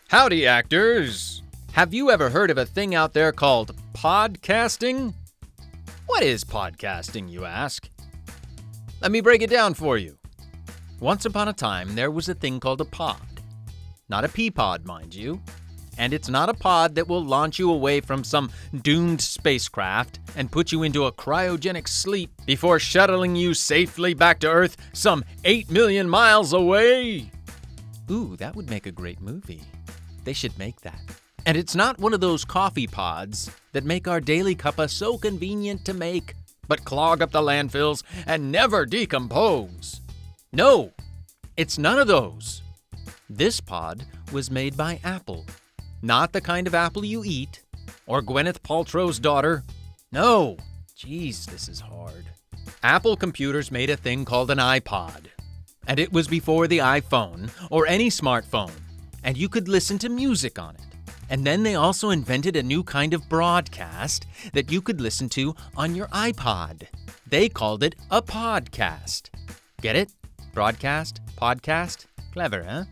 Howdy, actors! Have you ever heard of a thing out there called podcasting? What is podcasting, you ask? Let me break it down for you. Once upon a time, there was a thing called a pod. Not a pea pod, mind you. And it's not a pod that will launch you away from some doomed spacecraft and put you into a cryogenic sleep before shuttling you safely back to Earth some 8 million miles away. Ooh, that would make a great movie. They should make that. And it's not one of those coffee pods that make our daily cuppa so convenient to make, but clog up the landfills and never decompose. No, it's none of those. This pod was made by Apple. Not the kind of apple you eat, or Gwyneth Paltrow's daughter. No, geez, this is hard. Apple computers made a thing called an iPod. And it was before the iPhone or any smartphone. And you could listen to music on it. And then they also invented a new kind of broadcast that you could listen to on your iPod. They called it a podcast. Get it? Broadcast? Podcast? Clever, huh?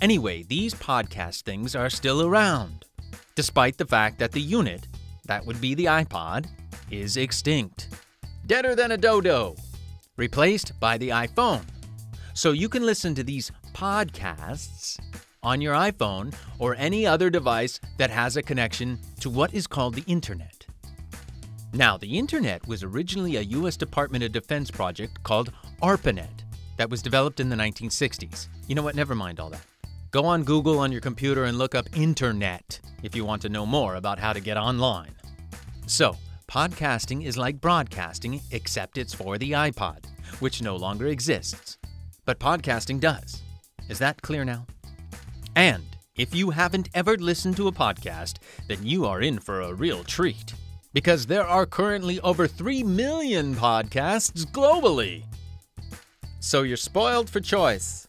Anyway, these podcast things are still around, despite the fact that the unit, that would be the iPod, is extinct. Deader than a dodo. Replaced by the iPhone. So you can listen to these podcasts on your iPhone or any other device that has a connection to what is called the Internet. Now, the Internet was originally a U.S. Department of Defense project called ARPANET that was developed in the 1960s. You know what? Never mind all that. Go on Google on your computer and look up Internet if you want to know more about how to get online. So, podcasting is like broadcasting, except it's for the iPod, which no longer exists. But podcasting does. Is that clear now? And if you haven't ever listened to a podcast, then you are in for a real treat. Because there are currently over 3 million podcasts globally. So you're spoiled for choice.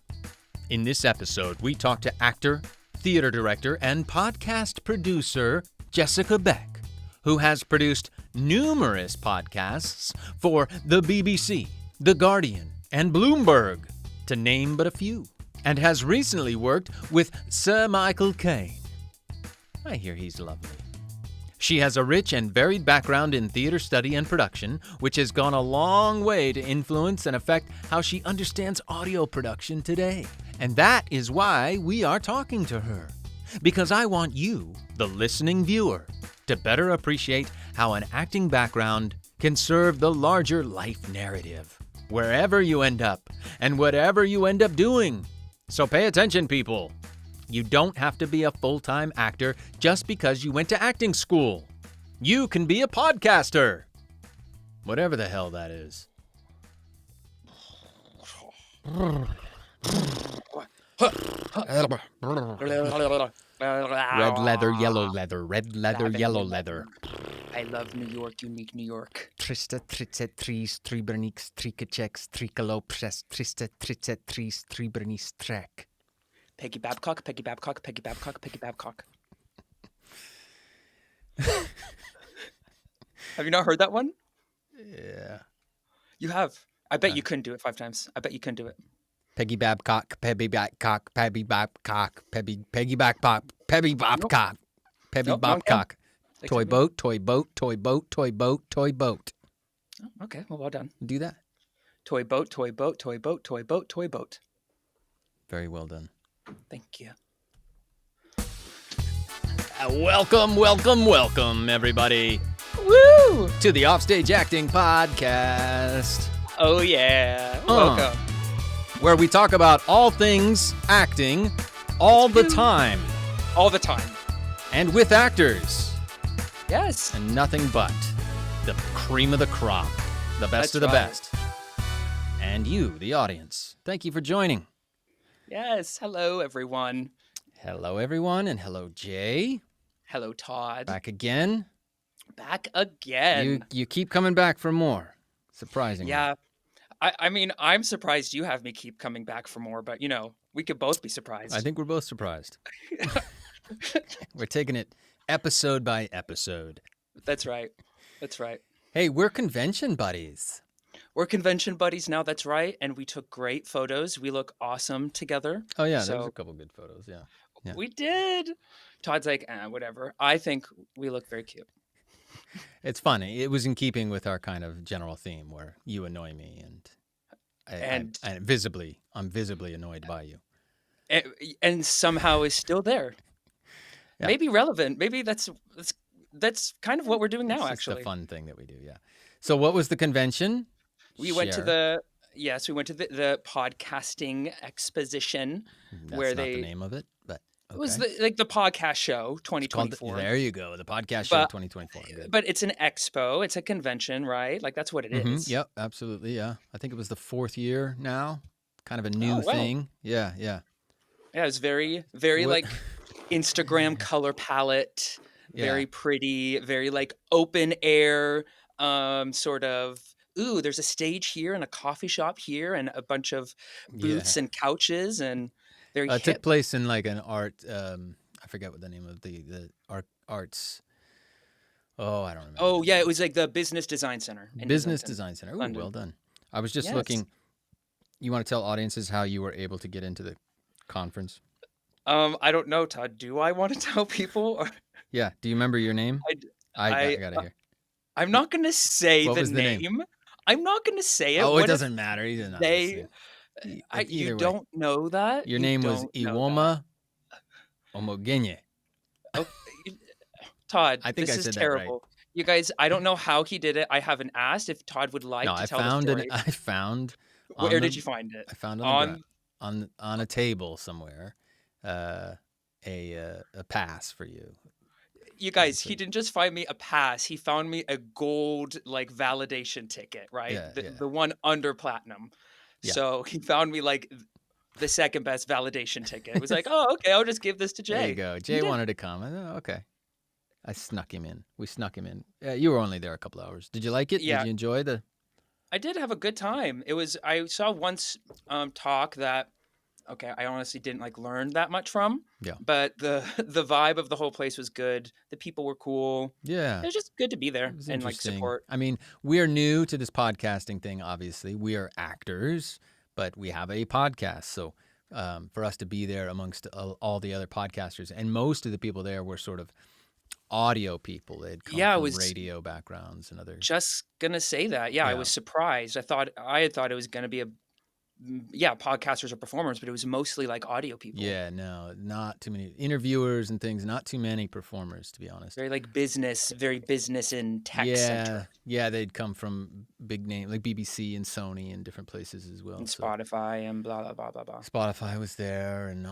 In this episode, we talk to actor, theater director, and podcast producer Jessica Beck, who has produced numerous podcasts for the BBC, The Guardian, and Bloomberg, to name but a few, and has recently worked with Sir Michael Caine. I hear he's lovely. She has a rich and varied background in theater study and production, which has gone a long way to influence and affect how she understands audio production today. And that is why we are talking to her. Because I want you, the listening viewer, to better appreciate how an acting background can serve the larger life narrative, wherever you end up and whatever you end up doing. So pay attention, people. You don't have to be a full-time actor just because you went to acting school. You can be a podcaster. Whatever the hell that is. Red leather, yellow leather, red leather, yellow leather. I love New York, unique New York. Trista, tricet, tris, tribernix, tricachex, tricalopres, trista, tricet, tris, tribernis, trek. Peggy Babcock, Peggy Babcock, Peggy Babcock, Peggy Babcock. Have you not heard that one? Yeah. You have. I bet you couldn't do it 5 times. I bet you couldn't do it. Peggy Babcock, Peggy Babcock, Peggy Babcock, Peggy Babcock, Peggy Babcock, Peggy Babcock. Toy boat, toy boat, toy boat, toy boat, toy boat. Oh, okay, well done. Do that. Toy boat, toy boat, toy boat, toy boat, toy boat. Very well done. Thank you. Welcome, welcome, welcome, everybody. Woo! To the Offstage Acting Podcast. Oh, yeah. Welcome. Where we talk about all things acting all the time. All the time. And with actors. Yes. And nothing but the cream of the crop. The best That's of the right. best. And you, the audience. Thank you for joining. Yes. Hello, everyone. Hello, everyone, and hello, Jay. Hello, Todd. Back again. Back again. You keep coming back for more. Surprisingly. Yeah. I mean, I'm surprised you have me keep coming back for more, but, you know, we could both be surprised. I think we're both surprised. We're taking it episode by episode. That's right. That's right. Hey, we're convention buddies. We're convention buddies now. That's right. And we took great photos. We look awesome together. Oh, yeah. So- There was a couple good photos, yeah. Yeah. We did. Todd's like, whatever. I think we look very cute. It's funny. It was in keeping with our kind of general theme where you annoy me And I'm visibly annoyed by you. and somehow is still there. Yeah. Maybe relevant. Maybe that's kind of what we're doing now, It's just a actually. fun thing that we do, yeah. So what was the convention? We went to the the podcasting exposition where That's not the name of it, but it was okay. like the podcast show It's called 2024. there you go, the podcast show But 2024. Good. but it's an expo, it's a convention, right? Like that's what it is. Yep, absolutely, yeah. I think it was the 4th year now. Kind of a new Oh, wow. thing. Yeah. Yeah, it was very, very What- like Instagram color palette, Yeah. very pretty, very like open air, sort of. Ooh, there's a stage here and a coffee shop here and a bunch of booths and couches and very It took hip. place in like an art. I forget what the name of the arts. Oh, I don't remember. Oh yeah, it was like the Business Design Center. in Business Islington. Design Center. Ooh, London. well done. I was just Yes. looking. You want to tell audiences how you were able to get into the conference? I don't know, Todd. Do I want to tell people? Or Yeah. Do you remember your name? I got to hear. I'm not going to say What the was the name? name. I'm not going to say it. Oh, What it if doesn't matter. He does not They, listen. you Either way, don't know that. your You name was don't know Iwoma Omogenye. that. Oh, Todd, I think this I is said that right. terrible. You guys, I don't know how he did it. I haven't asked if Todd would like No, to I tell found the it. story. I found. Where did you find it? I found on a table somewhere. A pass for you. You guys, he didn't just find me a pass. He found me a gold like validation ticket, right? Yeah, The one under platinum. Yeah. So he found me like the second best validation ticket. It was like, oh, okay, I'll just give this to Jay. There you go. Jay wanted to come. Okay. I snuck him in. We snuck him in. You were only there a couple hours. Did you like it? Yeah. Did you enjoy the? I did have a good time. I saw once talk that I honestly didn't like learn that much from. Yeah. But the vibe of the whole place was good. The people were cool. Yeah. It was just good to be there It was and like interesting. support. I mean, we're new to this podcasting thing, obviously. We are actors, but we have a podcast. So for us to be there amongst all the other podcasters, and most of the people there were sort of audio people. They'd come from radio backgrounds and other. Just gonna say that. Yeah, I was surprised. I had thought it was gonna be podcasters or performers, but it was mostly like audio people. Yeah, no, not too many interviewers and things. Not too many performers, to be honest. Very like business, very business and tech centric. Yeah, they'd come from big name like BBC and Sony and different places as well. And Spotify and blah blah blah blah blah. Spotify was there and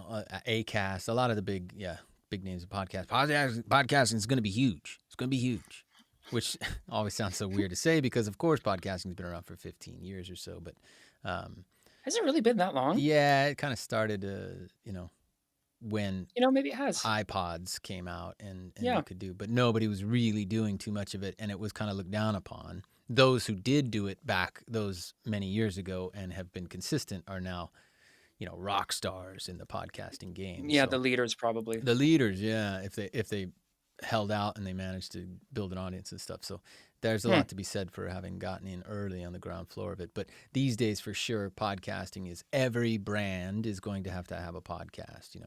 Acast. A lot of the big names of podcasts. Podcasting is going to be huge. It's going to be huge, which always sounds so weird to say because, of course, podcasting has been around for 15 years or so. But has it really been that long? Yeah, it kind of started, when maybe it has. iPods came out and you could do, but nobody was really doing too much of it, and it was kind of looked down upon. Those who did do it back those many years ago and have been consistent are now, rock stars in the podcasting game. Yeah, so, the leaders probably. The leaders, yeah, if they held out and they managed to build an audience and stuff. So there's a lot to be said for having gotten in early on the ground floor of it. But these days, for sure, podcasting is every brand is going to have a podcast.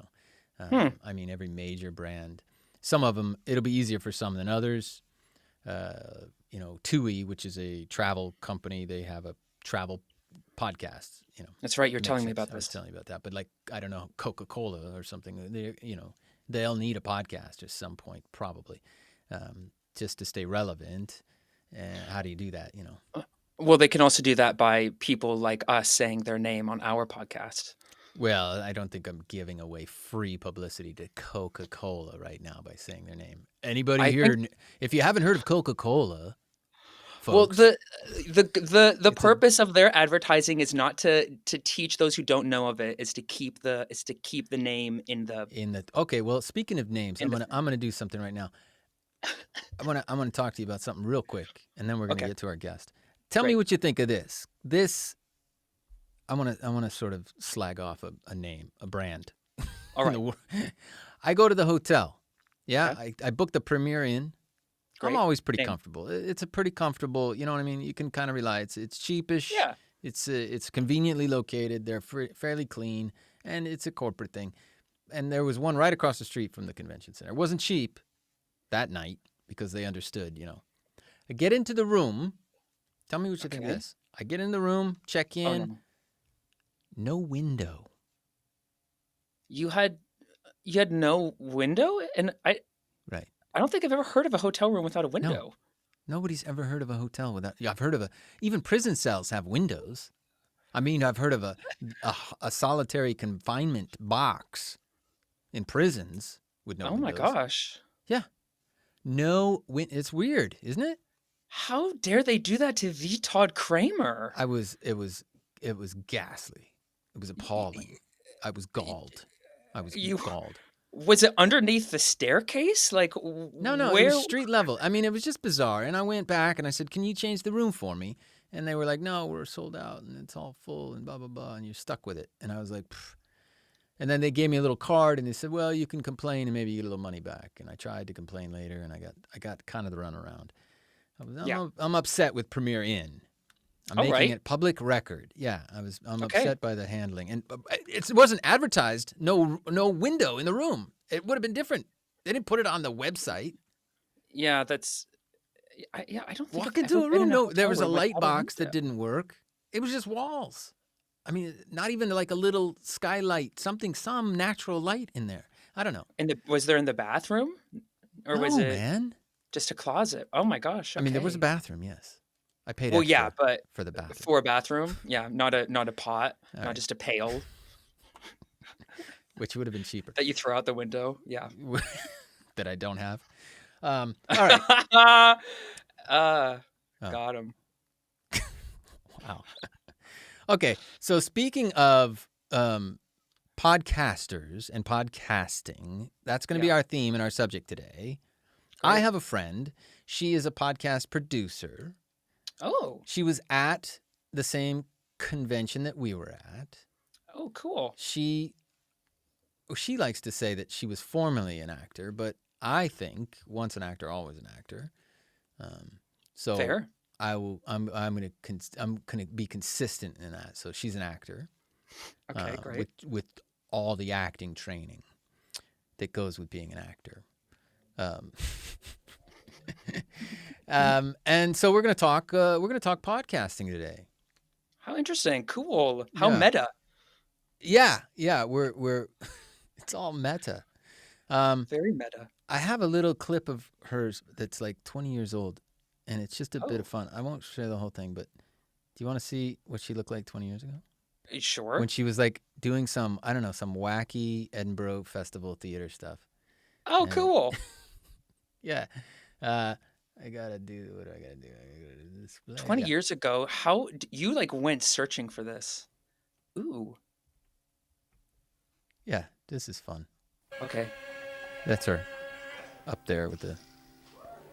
I mean, every major brand. Some of them, it'll be easier for some than others. TUI, which is a travel company, they have a travel podcast. That's right. You're telling me about this. I was telling you about that. But like, I don't know, Coca-Cola or something. They'll need a podcast at some point, probably, just to stay relevant. And how do you do that? Well, they can also do that by people like us saying their name on our podcast. Well, I don't think I'm giving away free publicity to Coca-Cola right now by saying their name. Anybody here? If you haven't heard of Coca-Cola, folks, well, the purpose of their advertising is not to teach those who don't know of it. Is to keep the name in the. Okay, well, speaking of names, I'm gonna do something right now. I'm gonna talk to you about something real quick, and then we're gonna get to our guest. Tell me what you think of this. I want to sort of slag off a name, a brand. All right. I go to the hotel. Yeah, Okay. I booked the Premier Inn. Great. I'm always pretty Name. comfortable. It's a pretty comfortable. You know what I mean? You can kind of rely. It's cheapish. Yeah. It's conveniently located. They're fairly clean, and it's a corporate thing. And there was one right across the street from the convention center. It wasn't cheap that night because they understood, I get into the room. Tell me what you think of this. I get in the room, check in. No window. You had no window? And I don't think I've ever heard of a hotel room without a window. No. Nobody's ever heard of a hotel without. I've heard of even prison cells have windows. I mean, I've heard of a solitary confinement box in prisons with no windows. Oh my gosh. Yeah. No, it's weird, isn't it? How dare they do that to the Todd Kramer? It was ghastly. It was appalling. I was galled. Galled. Was it underneath the staircase? Like, no, where? It was street level. I mean, it was just bizarre. And I went back and I said, "Can you change the room for me?" And they were like, "No, we're sold out and it's all full and blah blah blah, and you're stuck with it." And I was like, Pfft. And then they gave me a little card and they said, "Well, you can complain and maybe you get a little money back." And I tried to complain later and I got kind of the runaround. I'm upset with Premier Inn. I'm making it public record. Yeah, I'm upset by the handling, and it wasn't advertised. No window in the room. It would have been different. They didn't put it on the website. Yeah, that's. I don't think walk into a room. No, there was a light box that didn't work. It was just walls. I mean, not even like a little skylight. Some natural light in there. I don't know. And was there in the bathroom, or was it man? Just a closet? Oh my gosh! Okay. I mean, there was a bathroom. Yes. I paid but for the bathroom. For a bathroom, yeah, not a pot, not just a pail. Which would have been cheaper. That you throw out the window, yeah. That I don't have. All right. Got him. Wow. Okay, so speaking of podcasters and podcasting, that's going to be our theme and our subject today. Great. I have a friend. She is a podcast producer. Oh. She was at the same convention that we were at. Oh, cool. She likes to say that she was formerly an actor, but I think once an actor, always an actor. So fair. I'm gonna be consistent in that. So she's an actor. Okay, great. With all the acting training that goes with being an actor. And so we're gonna talk podcasting today. How interesting! Cool. How meta. Yeah. We're it's all meta. Very meta. I have a little clip of hers that's like 20 years old, and it's just a bit of fun. I won't share the whole thing, but do you want to see what she looked like 20 years ago? Sure. When she was like doing some wacky Edinburgh Festival theater stuff. Oh, cool. Yeah. I gotta do what I gotta do. I gotta do this. 20 years ago, how you went searching for this? Ooh. Yeah, this is fun. Okay. That's her, up there with the.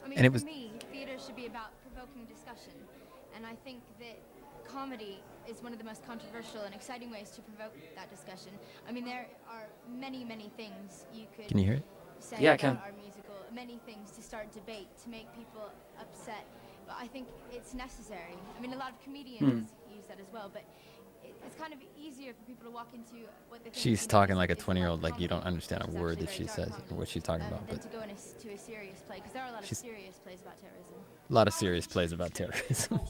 I mean, and it for was. me, theater should be about provoking discussion, and I think that comedy is one of the most controversial and exciting ways to provoke that discussion. I mean, there are many, many things you could. Can you hear it? Say yeah, I about can. Our musical, many things to start debate, to make people upset, but I think it's necessary. I mean, a lot of comedians use that as well, but it's kind of easier for people to walk into what they think. She's talking like a 20-year-old, like you don't understand a word that she says or what she's talking about. Than But to go into a serious play, because there are a lot of serious plays about terrorism. A lot of serious plays about terrorism.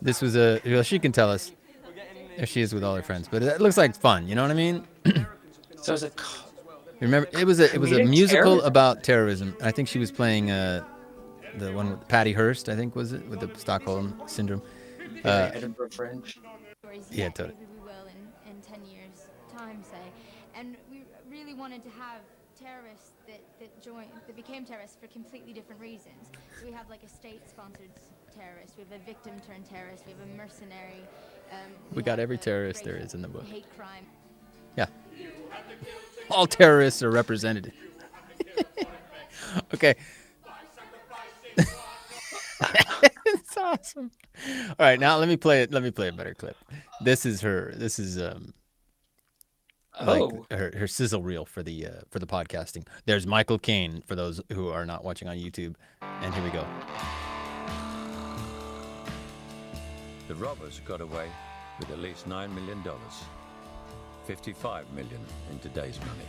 This was she can tell us if she is with all her friends, but it looks like fun. You know what I mean? So it's remember, it was a musical about terrorism. I think she was playing the one with Patty Hearst, I think, was it, with the Stockholm Syndrome. Edinburgh Fringe. Yeah, totally. Maybe we will in 10 years' time, say. And we really wanted to have terrorists that became terrorists for completely different reasons. So we have like a state-sponsored terrorist, we have a victim-turned-terrorist, we have a mercenary. We got every terrorist there is in the book. Hate crime. Yeah. All terrorists are represented. Okay. It's awesome. All right, now let me play a better clip. This is her. This is her sizzle reel for the podcasting. There's Michael Caine for those who are not watching on YouTube, and here we go. The robbers got away, with at least $9 million. $55 million in today's money.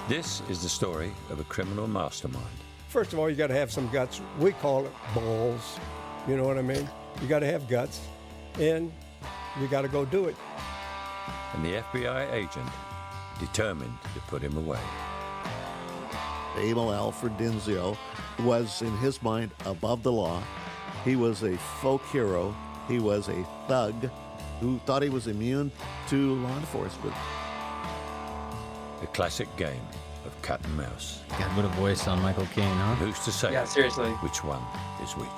This is the story of a criminal mastermind. First of all, you got to have some guts. We call it balls. You know what I mean? You got to have guts, and you got to go do it. And the FBI agent determined to put him away. Abel Alfred Denzio was, in his mind, above the law. He was a folk hero. He was a thug who thought he was immune to law enforcement. The classic game of cat and mouse. God, what a voice on Michael Caine, huh? Who's to say Yeah, seriously. which one is which?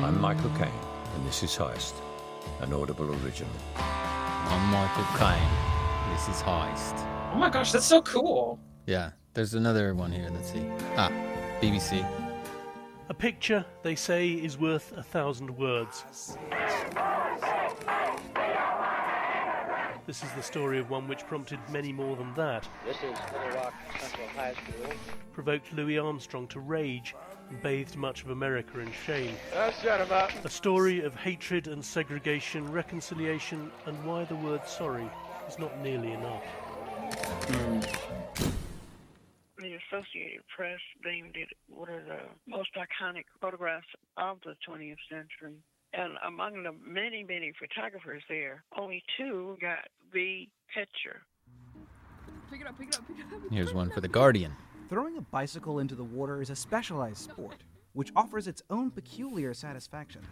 I'm Michael Caine, and this is Heist, an Audible original. I'm Michael Caine. This is Heist. Oh my gosh, that's so cool. Yeah, there's another one here. Let's see. BBC. A picture, they say, is worth 1,000 words. This is the story of one which prompted many more than that. This is Little Rock Central High School. Provoked Louis Armstrong to rage and bathed much of America in shame. Shut him up. A story of hatred and segregation, reconciliation, and why the word sorry is not nearly enough. The Associated Press named it one of the most iconic photographs of the 20th century. And among the many, many photographers there, only two got the picture. Pick it up. Here's one for The Guardian. Throwing a bicycle into the water is a specialized sport, which offers its own peculiar satisfactions.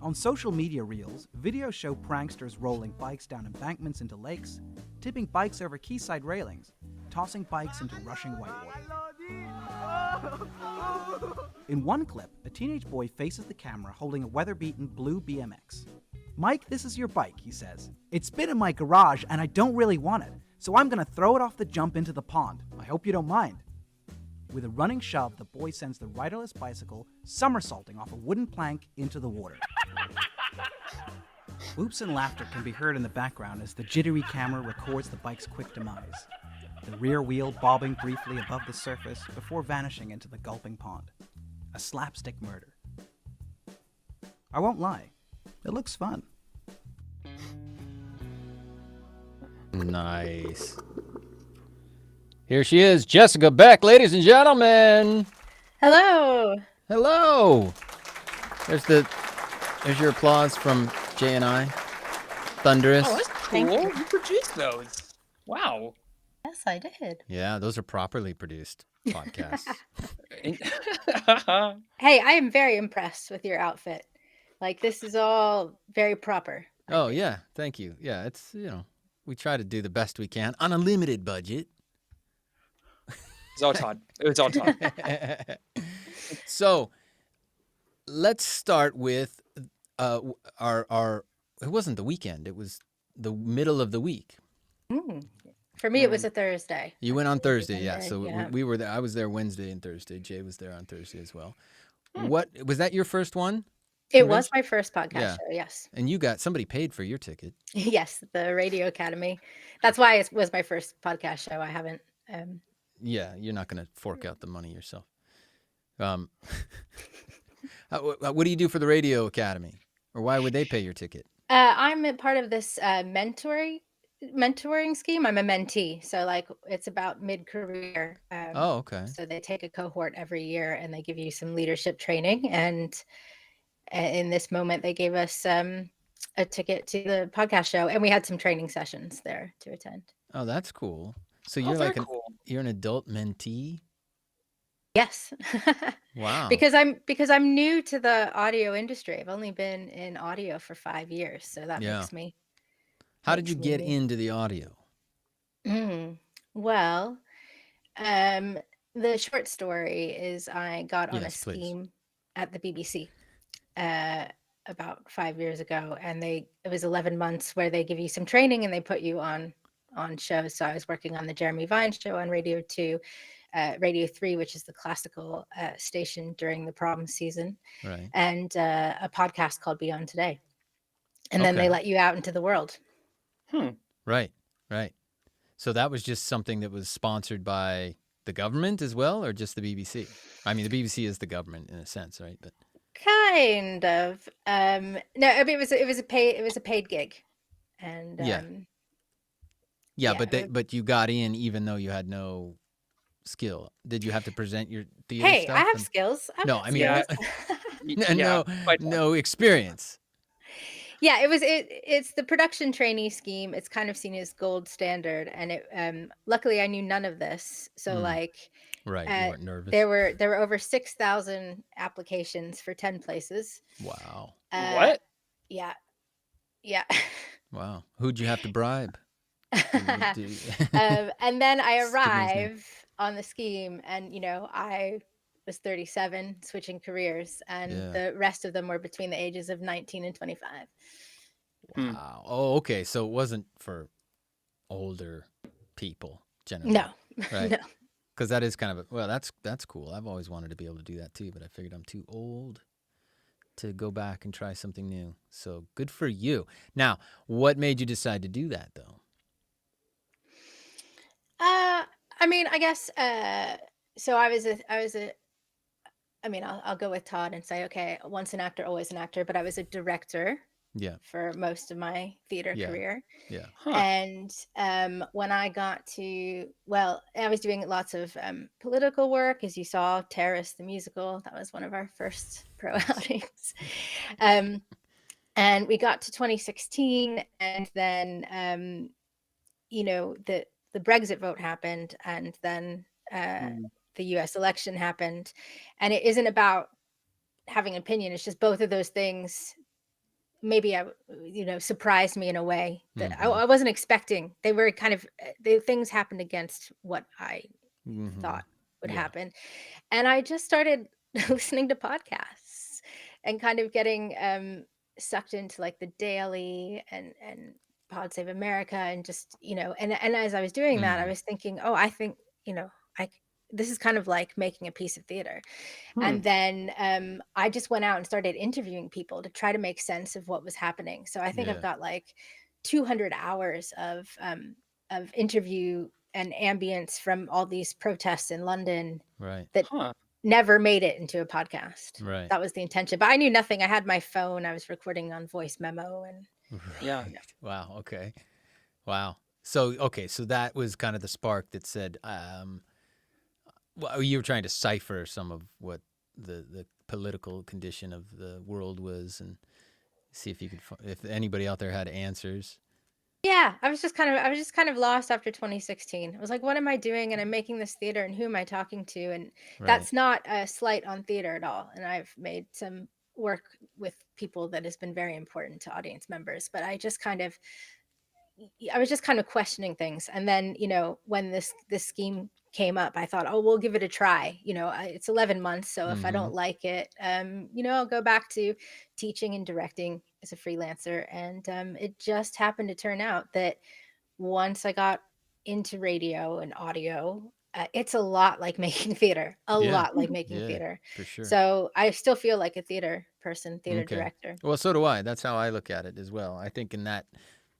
On social media reels, videos show pranksters rolling bikes down embankments into lakes, tipping bikes over quayside railings, tossing bikes into rushing whitewater. In one clip, a teenage boy faces the camera holding a weather-beaten blue BMX. "Mike, this is your bike," he says. "It's been in my garage and I don't really want it, so I'm gonna throw it off the jump into the pond. I hope you don't mind." With a running shove, the boy sends the riderless bicycle somersaulting off a wooden plank into the water. Whoops and laughter can be heard in the background as the jittery camera records the bike's quick demise, the rear wheel bobbing briefly above the surface before vanishing into the gulping pond. A slapstick murder. I won't lie, it looks fun. Nice. Here she is, Jessica Beck, ladies and gentlemen. Hello. Hello. There's your applause from Jay and I. Thunderous. Oh, that's cool. You produced those. Wow. Yes, I did. Yeah, those are properly produced podcasts. Hey, I am very impressed with your outfit. Like, this is all very proper. Oh, yeah. Thank you. Yeah, it's, we try to do the best we can on a limited budget. It's all Todd. It was all Todd. So, let's start with our it wasn't the weekend, it was the middle of the week. For me, it was a Thursday. You went on Thursday, yeah. So yeah. we were there. I was there Wednesday and Thursday. Jay was there on Thursday as well. What was that your first one? It was my first podcast Yeah. show, yes. And somebody paid for your ticket. Yes, the Radio Academy. That's why it was my first podcast show. I haven't. Yeah, you're not going to fork out the money yourself. What do you do for the Radio Academy? Or why would they pay your ticket? I'm a part of this mentoring scheme. I'm a mentee, so it's about mid-career. Oh, okay. So they take a cohort every year and they give you some leadership training. And in this moment, they gave us a ticket to the podcast show, and we had some training sessions there to attend. Oh, that's cool. So you're cool. You're an adult mentee? Yes. Wow. Because I'm new to the audio industry. I've only been in audio for 5 years, so that makes me. How did you get into the audio? Well, the short story is I got on a scheme at the BBC about 5 years ago, and it was 11 months where they give you some training and they put you on shows. So I was working on the Jeremy Vine show on Radio 2, Radio 3, which is the classical station during the prom season, right? And a podcast called Beyond Today. And then they let you out into the world. Right. So that was just something that was sponsored by the government as well, or just the BBC? I mean, the BBC is the government in a sense, right? But kind of. No, I mean it was a paid gig, and yeah, but you got in even though you had no skill. Did you have to present your theater hey, stuff? I have skills. No, I mean, Yeah, no experience. Yeah, it's the production trainee scheme. It's kind of seen as gold standard, and it luckily I knew none of this, so like right, you weren't nervous. There were over 6,000 applications for 10 places. Wow. What? Yeah. Wow. Who'd you have to bribe? And then I arrive on the scheme, and I was 37, switching careers, and the rest of them were between the ages of 19 and 25. Wow. Oh, okay. So it wasn't for older people generally. No. Right. No. Because that is kind of that's cool. I've always wanted to be able to do that too, but I figured I'm too old to go back and try something new. So good for you. Now, what made you decide to do that though? I mean, I guess so I mean, I'll go with Todd and say, okay, once an actor, always an actor, but I was a director for most of my theater career. Yeah. Huh. And when I got to, I was doing lots of political work, as you saw, Terrace, the musical. That was one of our first pro outings. And we got to 2016, and then, the Brexit vote happened, and then the US election happened. And it isn't about having an opinion. It's just both of those things maybe surprised me in a way that I wasn't expecting. They were kind of things happened against what I thought would happen. And I just started listening to podcasts and kind of getting sucked into like the Daily and Pod Save America, and just and as I was doing that, I was thinking, oh, I think this is kind of like making a piece of theater. And then I just went out and started interviewing people to try to make sense of what was happening. So I think I've got like 200 hours of interview and ambience from all these protests in London that never made it into a podcast. Right. That was the intention, but I knew nothing. I had my phone. I was recording on voice memo, and Wow. Okay. Wow. So that was kind of the spark that said, well, you were trying to cipher some of what the political condition of the world was, and see if you could, if anybody out there had answers. Yeah, I was just kind of lost after 2016. I was like, what am I doing? And I'm making this theater, and who am I talking to? And that's not a slight on theater at all. And I've made some work with people that has been very important to audience members, but I was just kind of questioning things. And then, when this scheme came up, I thought, oh, we'll give it a try. It's 11 months. So if I don't like it, I'll go back to teaching and directing as a freelancer. And it just happened to turn out that once I got into radio and audio, it's a lot like making theater, lot like making theater. For sure. So I still feel like a theater person, theater director. Well, so do I. That's how I look at it as well. I think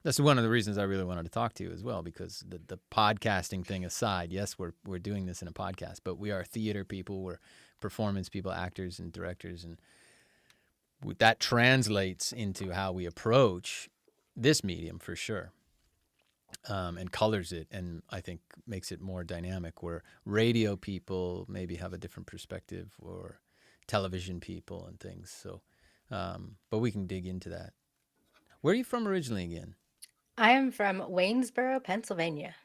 that's one of the reasons I really wanted to talk to you as well, because the podcasting thing aside, yes, we're doing this in a podcast, but we are theater people, we're performance people, actors and directors, and that translates into how we approach this medium for sure, and colors it, and I think makes it more dynamic, where radio people maybe have a different perspective, or television people and things. So, but we can dig into that. Where are you from originally again? I am from Waynesboro, Pennsylvania.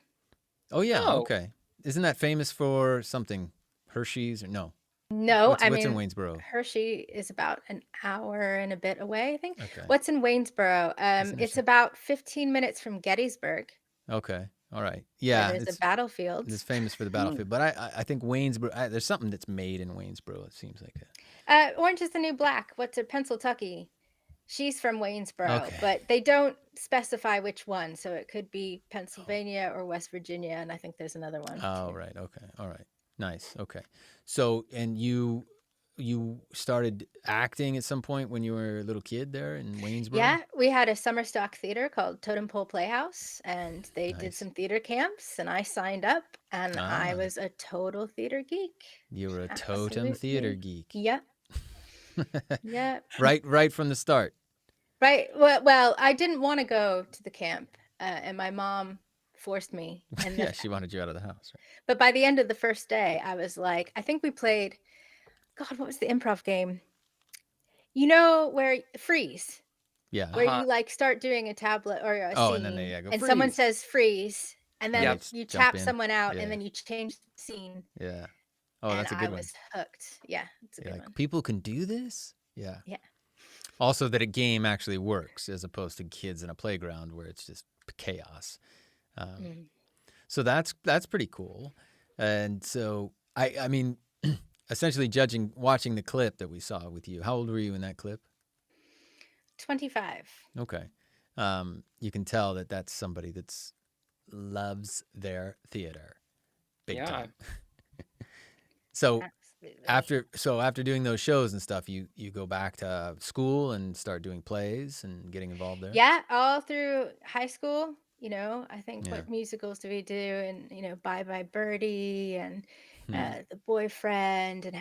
Oh, yeah. Oh. Okay. Isn't that famous for something? Hershey's or no? No, what's in Waynesboro? Hershey is about an hour and a bit away, I think. Okay. What's in Waynesboro? It's about 15 minutes from Gettysburg. Okay. All right. Yeah. There's a battlefield. It's famous for the battlefield. But I think Waynesboro, there's something that's made in Waynesboro, it seems like. Orange is the New Black. What's it? Pennsylvania. She's from Waynesboro, but they don't specify which one. So it could be Pennsylvania or West Virginia, and I think there's another one. Oh, right. Okay. All right. Nice. Okay. So, and you you started acting at some point when you were a little kid there in Waynesboro? Yeah, we had a summer stock theater called Totem Pole Playhouse, and they did Nice. some theater camps, and I signed up, and I Ah, was a total theater geek. you were a totem theater Absolutely. geek. Yep. Yep. Right from the start. Right. Well, I didn't want to go to the camp, and my mom forced me. And Yeah, she wanted you out of the house. Right? but by the end of the first day, I was like, I think we played, God, what was the improv game? You know, where Freeze, Yeah. where you like start doing a tablet or a Oh, and then scene, they go and someone freeze. says freeze, and And then they you jump tap in. someone out, Yeah. and then you change the scene. Yeah. Oh, And that's a I good one. was hooked. Yeah, it's a You're good like, one. people can do this? Yeah. Yeah. Also, that a game actually works as opposed to kids in a playground where it's just chaos. So that's pretty cool. And so I mean, essentially watching the clip that we saw with you. How old were you in that clip? 25. Okay. You can tell that that's somebody that's loves their theater big time. So Absolutely. after doing those shows and stuff, you go back to school and start doing plays and getting involved there? Yeah, all through high school, I think Yeah. what musicals do we do? And, Bye Bye Birdie and The Boyfriend and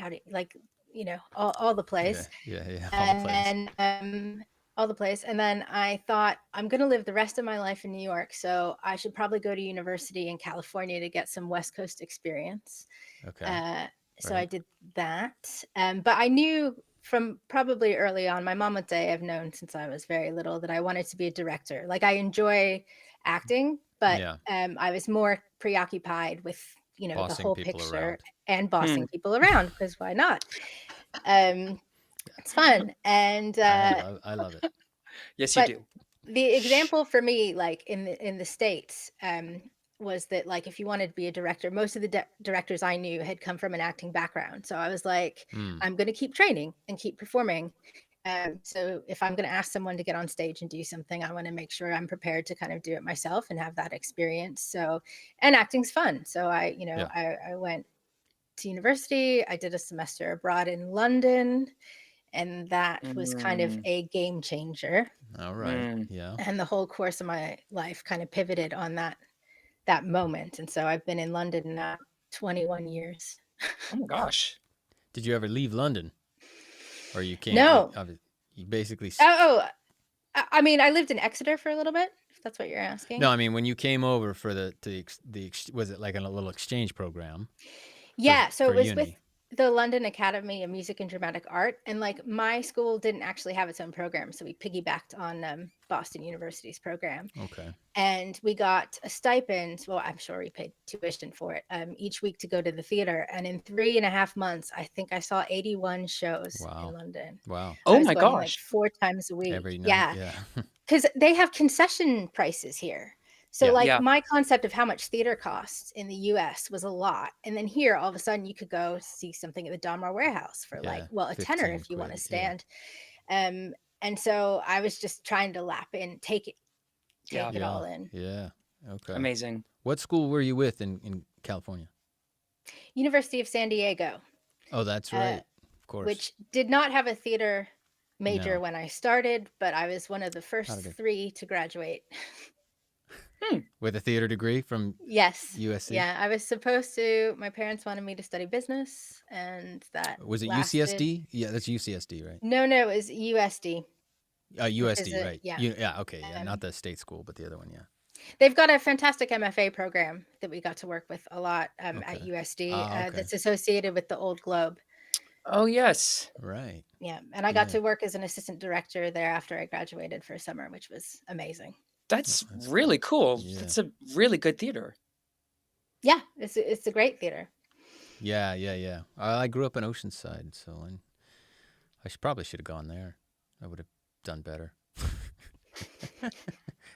all the plays. Yeah. All the plays. And all the plays. And then I thought, I'm going to live the rest of my life in New York. So I should probably go to university in California to get some West Coast experience. Okay. So I did that. But I knew from probably early on, my mom would say I've known since I was very little that I wanted to be a director. Like, I enjoy acting, but I was more preoccupied with, the Bossing whole people picture around. and bossing people around, because why not? It's fun. And I love it. Yes, you do. the example for me, like in the States, was that, like, if you wanted to be a director, most of the directors I knew had come from an acting background. So I was like, I'm going to keep training and keep performing. So if I'm going to ask someone to get on stage and do something, I want to make sure I'm prepared to kind of do it myself and have that experience. So, and acting's fun. So I went to university. I did a semester abroad in London, and that was kind of a game changer. All right. Yeah. And the whole course of my life kind of pivoted on that moment. And so I've been in London now 21 years. Oh my gosh. Did you ever leave London? Or you can't? No. You basically... I mean, I lived in Exeter for a little bit, if that's what you're asking. No, I mean, when you came over for was it like a little exchange program? Yeah, so it was uni? with the London Academy of Music and Dramatic Art, and like my school didn't actually have its own program, so we piggybacked on Boston University's program. Okay. And we got a stipend. Well, I'm sure we paid tuition for it each week to go to the theater. And in 3.5 months, I think I saw 81 shows in London. Wow. Oh my going, gosh. like 4 times a week. Every night. Yeah. Because they have concession prices here. So my concept of how much theater costs in the US was a lot. And then here, all of a sudden, you could go see something at the Donmar Warehouse for a tenner if you want to stand. And so I was just trying to lap in, take it all in. Yeah. Okay. Amazing. What school were you with in California? University of San Diego. Oh, that's right. Of course. Which did not have a theater major when I started, but I was one of the first 3 to graduate. With a theater degree from USC? Yeah, I was supposed to. My parents wanted me to study business, and that was it lasted. UCSD? Yeah, that's UCSD, right? No, it was USD. USD, right? Yeah. Okay. Yeah, not the state school, but the other one. Yeah. They've got a fantastic MFA program that we got to work with a lot at USD. That's associated with the Old Globe. Oh yes. Right. Yeah, and I got to work as an assistant director there after I graduated for a summer, which was amazing. That's really cool. Yeah. It's a really good theater. Yeah, it's a great theater. Yeah. I grew up in Oceanside, so I probably should have gone there. I would have done better.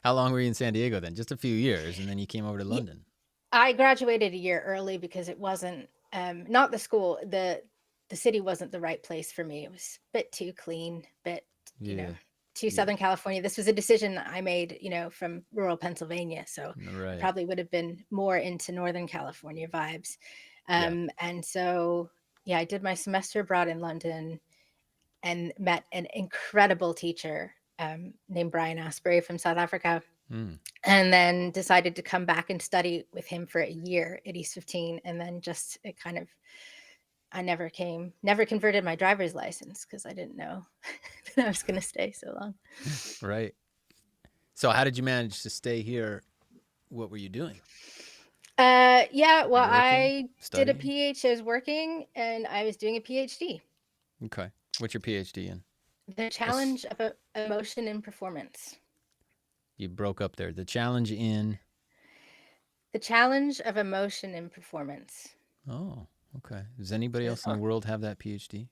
How long were you in San Diego then? Just a few years, and then you came over to London. I graduated a year early because it wasn't not the school. The city wasn't the right place for me. It was a bit too clean, too Southern California. This was a decision I made, from rural Pennsylvania. So I probably would have been more into Northern California vibes. And so, I did my semester abroad in London and met an incredible teacher named Brian Asprey from South Africa. Mm. And then decided to come back and study with him for a year at East 15. And then just it kind of, I never converted my driver's license because I didn't know that I was going to stay so long. Right. So how did you manage to stay here? What were you doing? Yeah, well, Working? did a Studying? PhD. I was working and I was doing a PhD. Okay. What's your PhD in? The challenge of emotion and performance. You broke up there. The challenge in? The challenge of emotion and performance. Oh, okay. Does anybody else in the world have that PhD?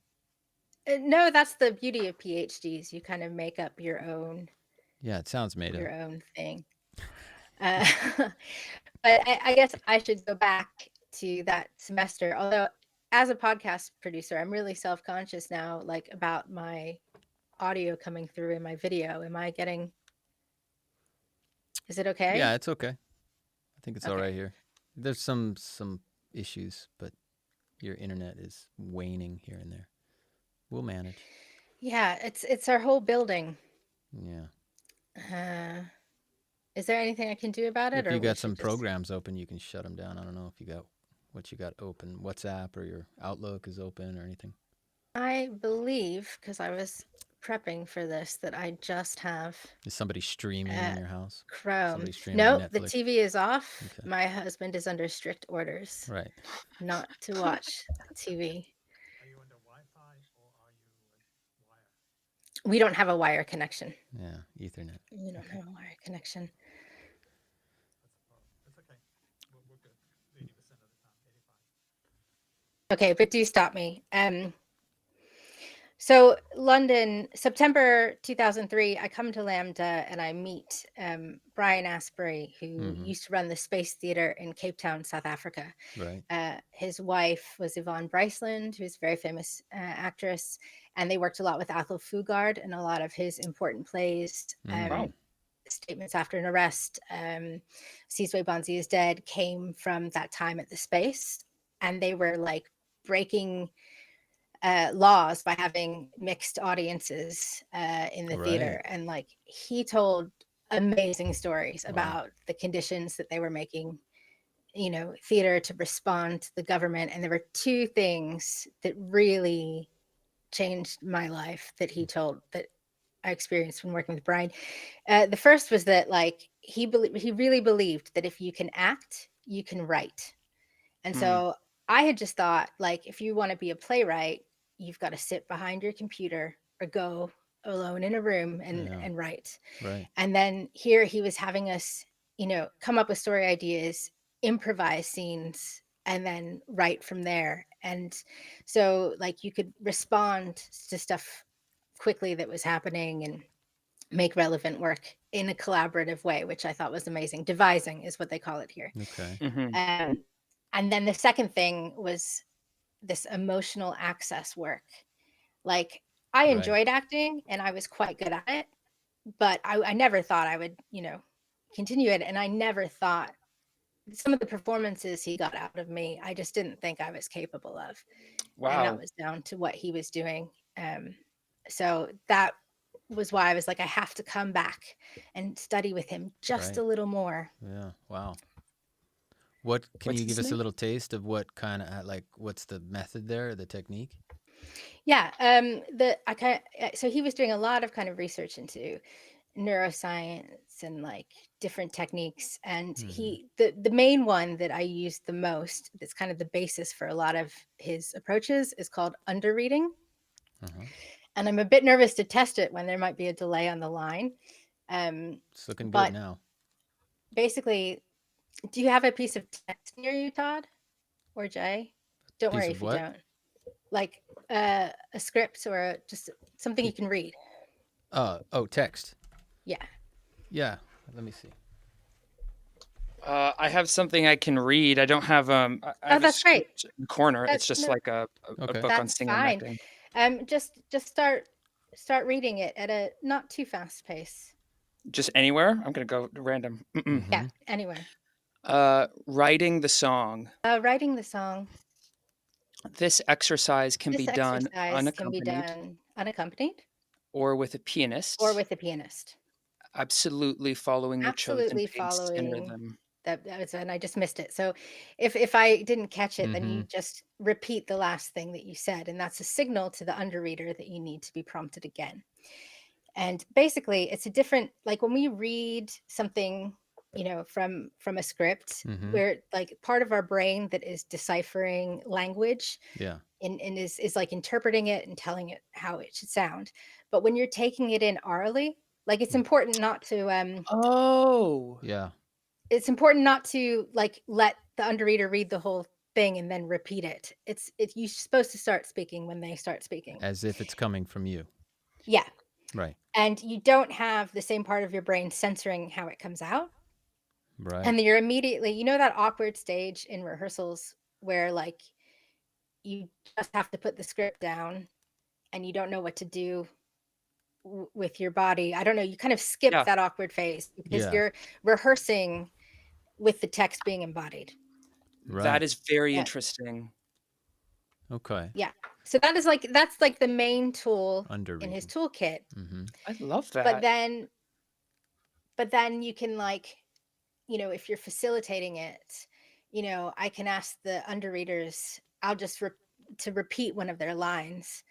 No, that's the beauty of PhDs. You kind of make up your own. Yeah, it sounds made up. Your own thing. But I guess I should go back to that semester. Although, as a podcast producer, I'm really self-conscious now, like about my audio coming through in my video. Is it okay? Yeah, it's okay. I think it's all right here. There's some issues, but your internet is waning here and there. We'll manage. Yeah, it's our whole building. Yeah. Is there anything I can do about it? If you got some programs open, you can shut them down. I don't know if you got what you got open. WhatsApp or your Outlook is open or anything. I believe, because I was prepping for this, that I just have. Is somebody streaming in your house? Chrome. No, the Netflix? TV is off. Okay. My husband is under strict orders. Right. Not to watch TV. Are you under Wi-Fi or are you wire? We don't have a wire connection. Yeah, Ethernet. We don't have a wire connection. That's okay. We're good. 80% of the time, 85%. Okay, but do stop me. So London, September 2003, I come to Lambda and I meet Brian Asprey, who used to run the Space Theatre in Cape Town, South Africa. Right. His wife was Yvonne Bryceland, who's a very famous actress, and they worked a lot with Athol Fugard and a lot of his important plays. Statements After an Arrest, Sizwe Banzi is Dead, came from that time at the Space, and they were like breaking laws by having mixed audiences in the theater. And like he told amazing stories about the conditions that they were making, theater to respond to the government. And there were two things that really changed my life that he told that I experienced when working with Brian. The first was that like he really believed that if you can act, you can write. And so I had just thought, like, if you want to be a playwright, you've got to sit behind your computer or go alone in a room and write. Right. And then here he was having us, come up with story ideas, improvise scenes, and then write from there. And so like you could respond to stuff quickly that was happening and make relevant work in a collaborative way, which I thought was amazing. Devising is what they call it here. Okay. And then the second thing was this emotional access work. Like I enjoyed acting and I was quite good at it, but I never thought I would, continue it. And I never thought some of the performances he got out of me, I just didn't think I was capable of. Wow. And that was down to what he was doing. So that was why I was like, I have to come back and study with him just a little more. Yeah. Wow. Can you give us a little taste of what kind of what's the method there, the technique? Yeah. So he was doing a lot of kind of research into neuroscience and like different techniques. And the main one that I used the most, that's kind of the basis for a lot of his approaches, is called underreading. And I'm a bit nervous to test it when there might be a delay on the line. It's looking good now. Basically, do you have a piece of text near you, Todd or Jay? Don't worry if you don't. Like a script or just something you can read. Text. Yeah. Yeah. Let me see. I have something I can read. I don't have that's great. In the corner. It's just like a book on singing and acting. Just start reading it at a not too fast pace. Just anywhere? I'm gonna go random. Yeah, anywhere. Writing the song. Writing the song. This exercise can This be done exercise can be unaccompanied done unaccompanied or with a or pianist, with a pianist. absolutely following your chosen Absolutely pace and following rhythm. that was, and I just missed it. So if I didn't catch it, then Mm-hmm. you just repeat the last thing that you said, and that's a signal to the underreader that you need to be prompted again. And basically, it's a different, like when we read something, from a script, Mm-hmm. where like part of our brain that is deciphering language Yeah. and is like interpreting it and telling it how it should sound. But when you're taking it in orally, like it's important not to Oh, Yeah. it's important not to like let the underreader read the whole thing and then repeat it. It's you're supposed to start speaking when they start speaking. As if it's coming from you. Yeah. Right. And you don't have the same part of your brain censoring how it comes out. Right. And then you're immediately, that awkward stage in rehearsals where like you just have to put the script down and you don't know what to do with your body. I don't know, you kind of skip yeah. that awkward phase because Yeah. you're rehearsing with the text being embodied. That Right. is very Yeah. interesting. Okay. Yeah. So that's like the main tool in his Underreading. toolkit. Mm-hmm. I love But that. then you can like, if you're facilitating it, I can ask the underreaders, I'll just to repeat one of their lines.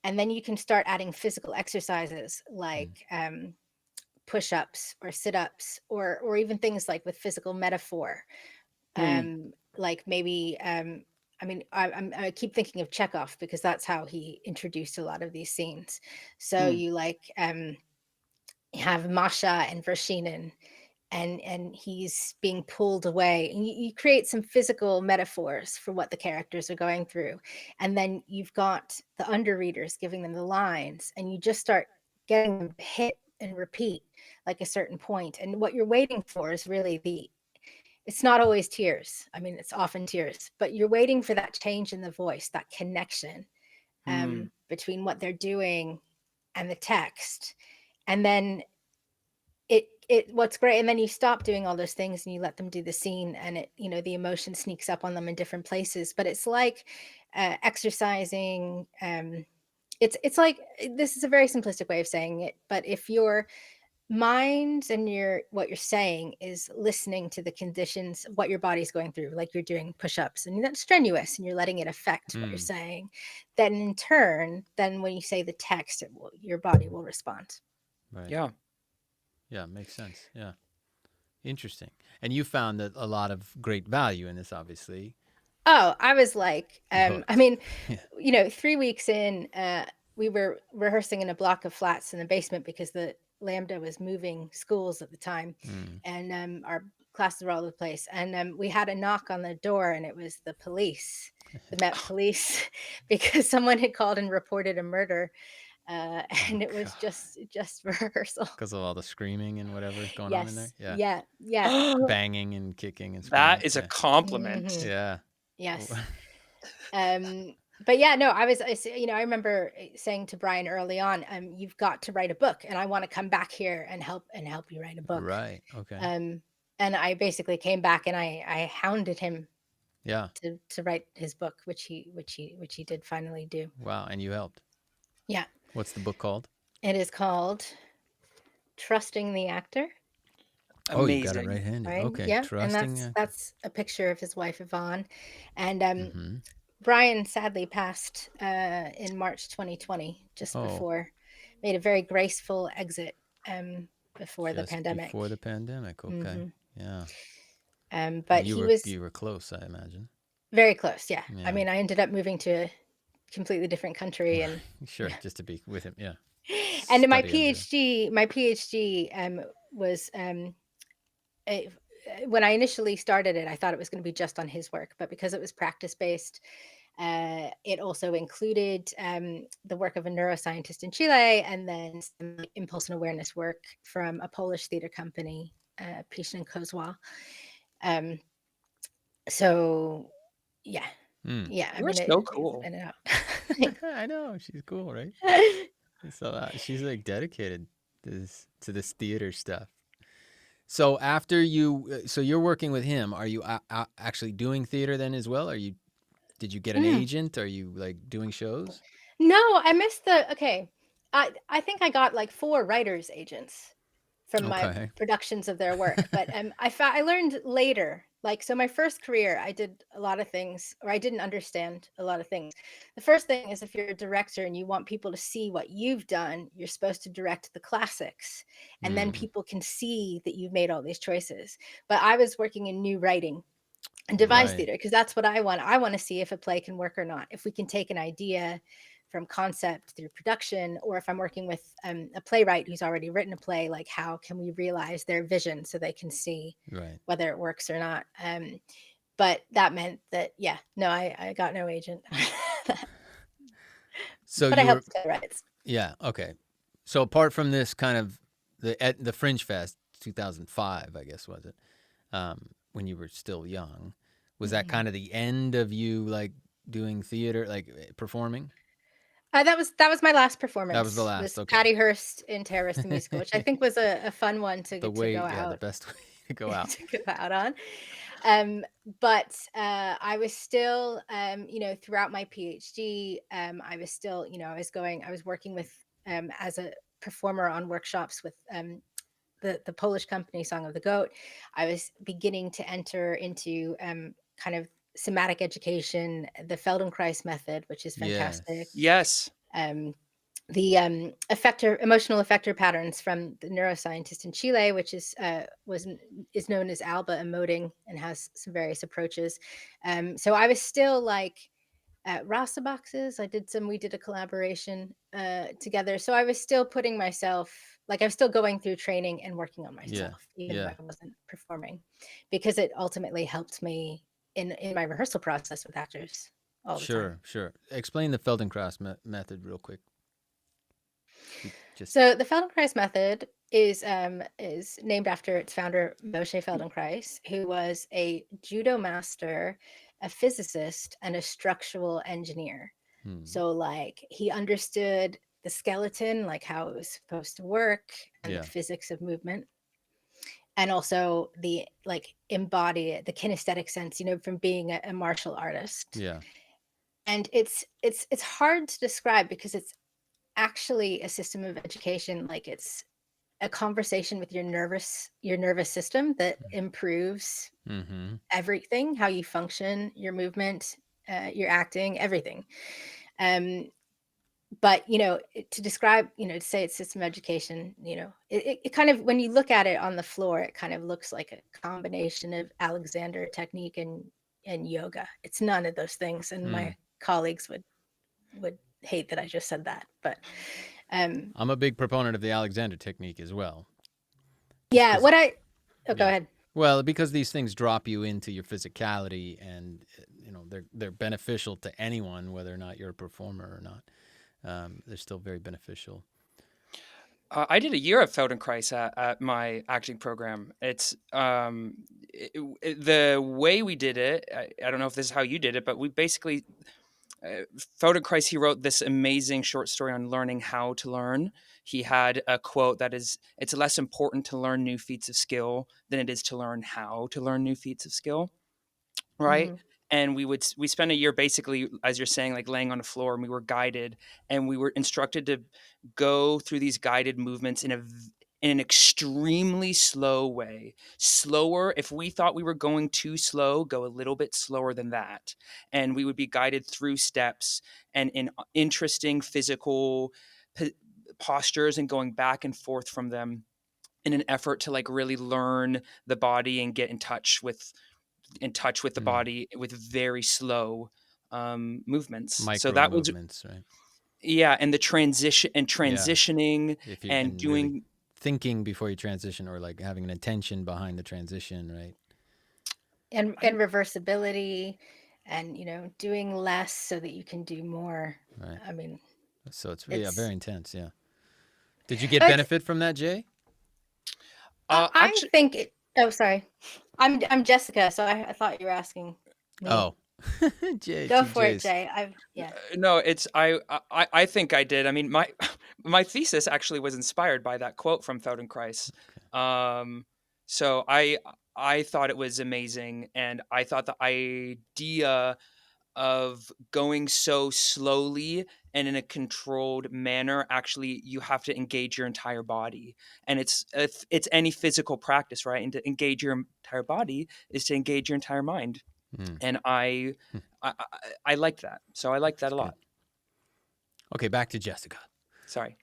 And then you can start adding physical exercises like push-ups or sit-ups or even things like with physical metaphor. Like maybe I mean, I keep thinking of Chekhov because that's how he introduced a lot of these scenes. So you like have Masha and Vershinin, and he's being pulled away, and you create some physical metaphors for what the characters are going through, and then you've got the underreaders giving them the lines, and you just start getting them to hit and repeat like a certain point, and what you're waiting for is really it's not always tears. I mean, it's often tears, but you're waiting for that change in the voice, that connection between what they're doing and the text. And then what's great, and then you stop doing all those things and you let them do the scene, and the emotion sneaks up on them in different places. But it's like exercising. It's like, this is a very simplistic way of saying it, but if your mind and what you're saying is listening to the conditions of what your body's going through, like you're doing push-ups and that's strenuous and you're letting it affect what you're saying, then in turn, then when you say the text, your body will respond. Right. Yeah. Yeah, makes sense. Yeah. Interesting. And you found that a lot of great value in this, obviously. Oh, I was like, I Hooked. mean, Yeah. 3 weeks in, we were rehearsing in a block of flats in the basement because the Lambda was moving schools at the time, and our classes were all over the place. And we had a knock on the door, and it was the police, the Met Police, because someone had called and reported a murder, and it was just rehearsal. Because of all the screaming and whatever's going on in there. Yes. Yeah. Yeah. Banging and kicking and screaming. That is a compliment. Mhm. Yeah. Yes. But yeah, no, I remember saying to Brian early on, you've got to write a book, and I want to come back here and help you write a book. Right. Okay. And I basically came back and I hounded him Yeah. to write his book, which he did finally do. Wow. And you helped. Yeah. What's the book called? It is called Trusting the Actor. Amazing. Oh, you got it right handed. Right? Okay. Yeah. Trusting. And that's a picture of his wife Yvonne. And Brian sadly passed in March 2020, just before, made a very graceful exit before the pandemic. Before the pandemic. Okay. Yeah. But you were close, I imagine. Very close. Yeah. I mean, I ended up moving to a completely different country, and sure, just to be with him. Yeah. And my PhD was when I initially started it, I thought it was going to be just on his work, but because it was practice-based, it also included the work of a neuroscientist in Chile, and then some impulse and awareness work from a Polish theater company, Pishin and Kozła. So, yeah. Yeah, You're so cool. I know, she's cool, right? So she's like dedicated to this theater stuff. So after you're working with him, are you actually doing theater then as well? Are you? Did you get an agent? Are you like doing shows? No, I missed the. Okay, I think I got like 4 writers agents from my productions of their work, but I learned later. Like, so my first career, I did a lot of things, or I didn't understand a lot of things. The first thing is, if you're a director and you want people to see what you've done, you're supposed to direct the classics, and then people can see that you've made all these choices. But I was working in new writing and devised theater, because that's what I want. I want to see if a play can work or not. If we can take an idea from concept through production, or if I'm working with a playwright who's already written a play, like how can we realize their vision so they can see whether it works or not. But that meant that, I got no agent. So but I helped playwrights. Yeah. Okay. So apart from this kind of the Fringe Fest 2005, I guess, was it? When you were still young, was that kind of the end of you like doing theater, like performing? That was my last performance. That was the last. Okay. Patty Hearst in Terrorist the Musical, which I think was a fun one to go out. The best way to go out. to go out on. But I was still, throughout my PhD, I was still, I was working with as a performer on workshops with the Polish company Song of the Goat. I was beginning to enter into kind of somatic education, the Feldenkrais method, which is fantastic. Yes. The emotional effector patterns from the neuroscientist in Chile, which is known as ALBA emoting and has some various approaches. So I was still like at Rasa boxes. We did a collaboration together. So I was still putting myself, like I was still going through training and working on myself, even if I wasn't performing, because it ultimately helped me in my rehearsal process with actors all the time. Sure. Explain the Feldenkrais method real quick. So the Feldenkrais method is named after its founder, Moshe Feldenkrais, who was a judo master, a physicist, and a structural engineer. So like he understood the skeleton, like how it was supposed to work, and the physics of movement. And also the embody the kinesthetic sense, from being a martial artist. Yeah. And it's hard to describe, because it's actually a system of education. Like it's a conversation with your nervous system that improves everything, how you function, your movement, your acting, everything. But to describe, to say it's system education, it kind of, when you look at it on the floor, it kind of looks like a combination of Alexander technique and yoga. It's none of those things, and my colleagues would hate that I just said that. But I'm a big proponent of the Alexander technique as well. Yeah, go ahead. Well, because these things drop you into your physicality, and they're beneficial to anyone, whether or not you're a performer or not. They're still very beneficial. I did a year of Feldenkrais at my acting program. It's the way we did it. I don't know if this is how you did it, but we basically Feldenkrais. He wrote this amazing short story on learning how to learn. He had a quote that is, "It's less important to learn new feats of skill than it is to learn how to learn new feats of skill." Right. Mm-hmm. And we spent a year basically, as you're saying, like laying on the floor, and we were guided, and we were instructed to go through these guided movements in an extremely slow way. Slower. If we thought we were going too slow, go a little bit slower than that. And we would be guided through steps and in interesting physical postures, and going back and forth from them in an effort to like really learn the body and get in touch with the body with very slow movements. Micro so that movements, right? Yeah, and the transitioning and doing really thinking before you transition, or like having an intention behind the transition, right? And reversibility, and doing less so that you can do more. Right. I mean, so it's very intense. Yeah. Did you get benefit from that, Jay? I think. Oh, sorry. I'm Jessica, so I thought you were asking me. Oh, Jay, go for it, Jay. No, it's I think I did. I mean, my thesis actually was inspired by that quote from Feldenkrais. Okay. So I thought it was amazing, and I thought the idea of going so slowly and in a controlled manner. Actually, you have to engage your entire body, and it's any physical practice, right? And to engage your entire body is to engage your entire mind. And I like that. So I like that a lot. Okay, back to Jessica. Sorry.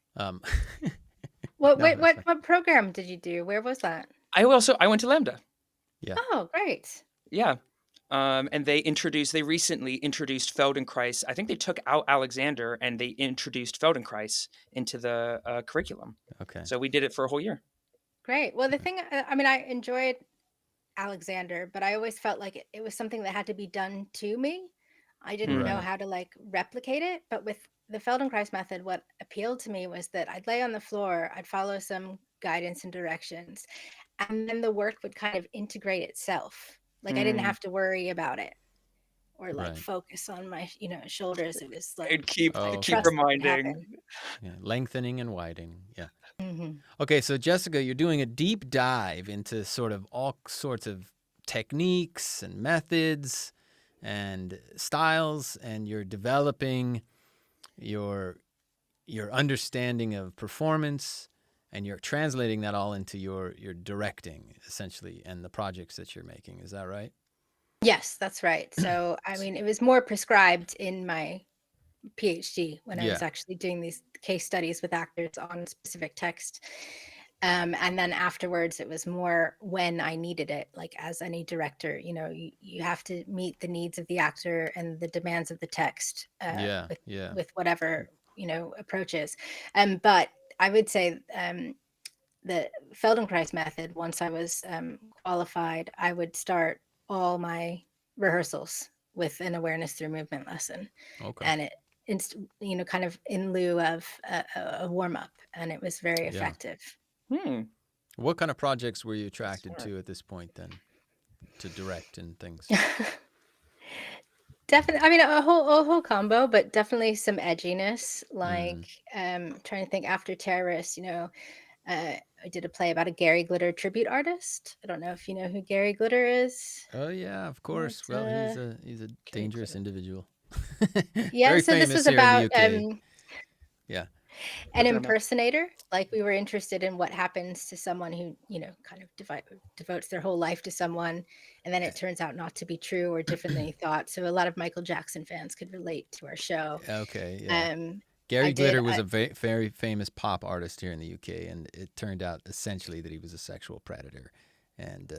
What program did you do? Where was that? I went to Lambda. Yeah. Oh, great. Yeah. And they recently introduced Feldenkrais. I think they took out Alexander and they introduced Feldenkrais into the curriculum. Okay. So we did it for a whole year. Great. Well, the thing, I mean, I enjoyed Alexander, but I always felt like it was something that had to be done to me. I didn't know how to like replicate it. But with the Feldenkrais method, what appealed to me was that I'd lay on the floor, I'd follow some guidance and directions, and then the work would kind of integrate itself. Like I didn't have to worry about it or like focus on my, shoulders. It was like I'd keep trust reminding. Yeah, lengthening and widening. Yeah. Mm-hmm. Okay, so Jessica, you're doing a deep dive into sort of all sorts of techniques and methods and styles, and you're developing your understanding of performance, and you're translating that all into your directing, essentially, and the projects that you're making. Is that right? Yes, that's right. So, I mean, it was more prescribed in my PhD when I was actually doing these case studies with actors on specific text. And then afterwards, it was more when I needed it. Like as any director, you have to meet the needs of the actor and the demands of the text with whatever, approaches. But I would say the Feldenkrais method, once I was qualified, I would start all my rehearsals with an awareness through movement lesson. Okay. And it, kind of in lieu of a warm up, and it was very effective. What kind of projects were you attracted to at this point then, to direct and things? Definitely, I mean a whole combo, but definitely some edginess. Like trying to think, after Terrorists, I did a play about a Gary Glitter tribute artist. I don't know if you know who Gary Glitter is. Oh yeah, of course. Well, he's a dangerous individual. Yeah, Very so this was about an impersonator. Like we were interested in what happens to someone who, kind of devotes their whole life to someone, and then it turns out not to be true or different than he thought. So a lot of Michael Jackson fans could relate to our show. Okay, yeah. Gary Glitter was a very famous pop artist here in the UK, and it turned out essentially that he was a sexual predator and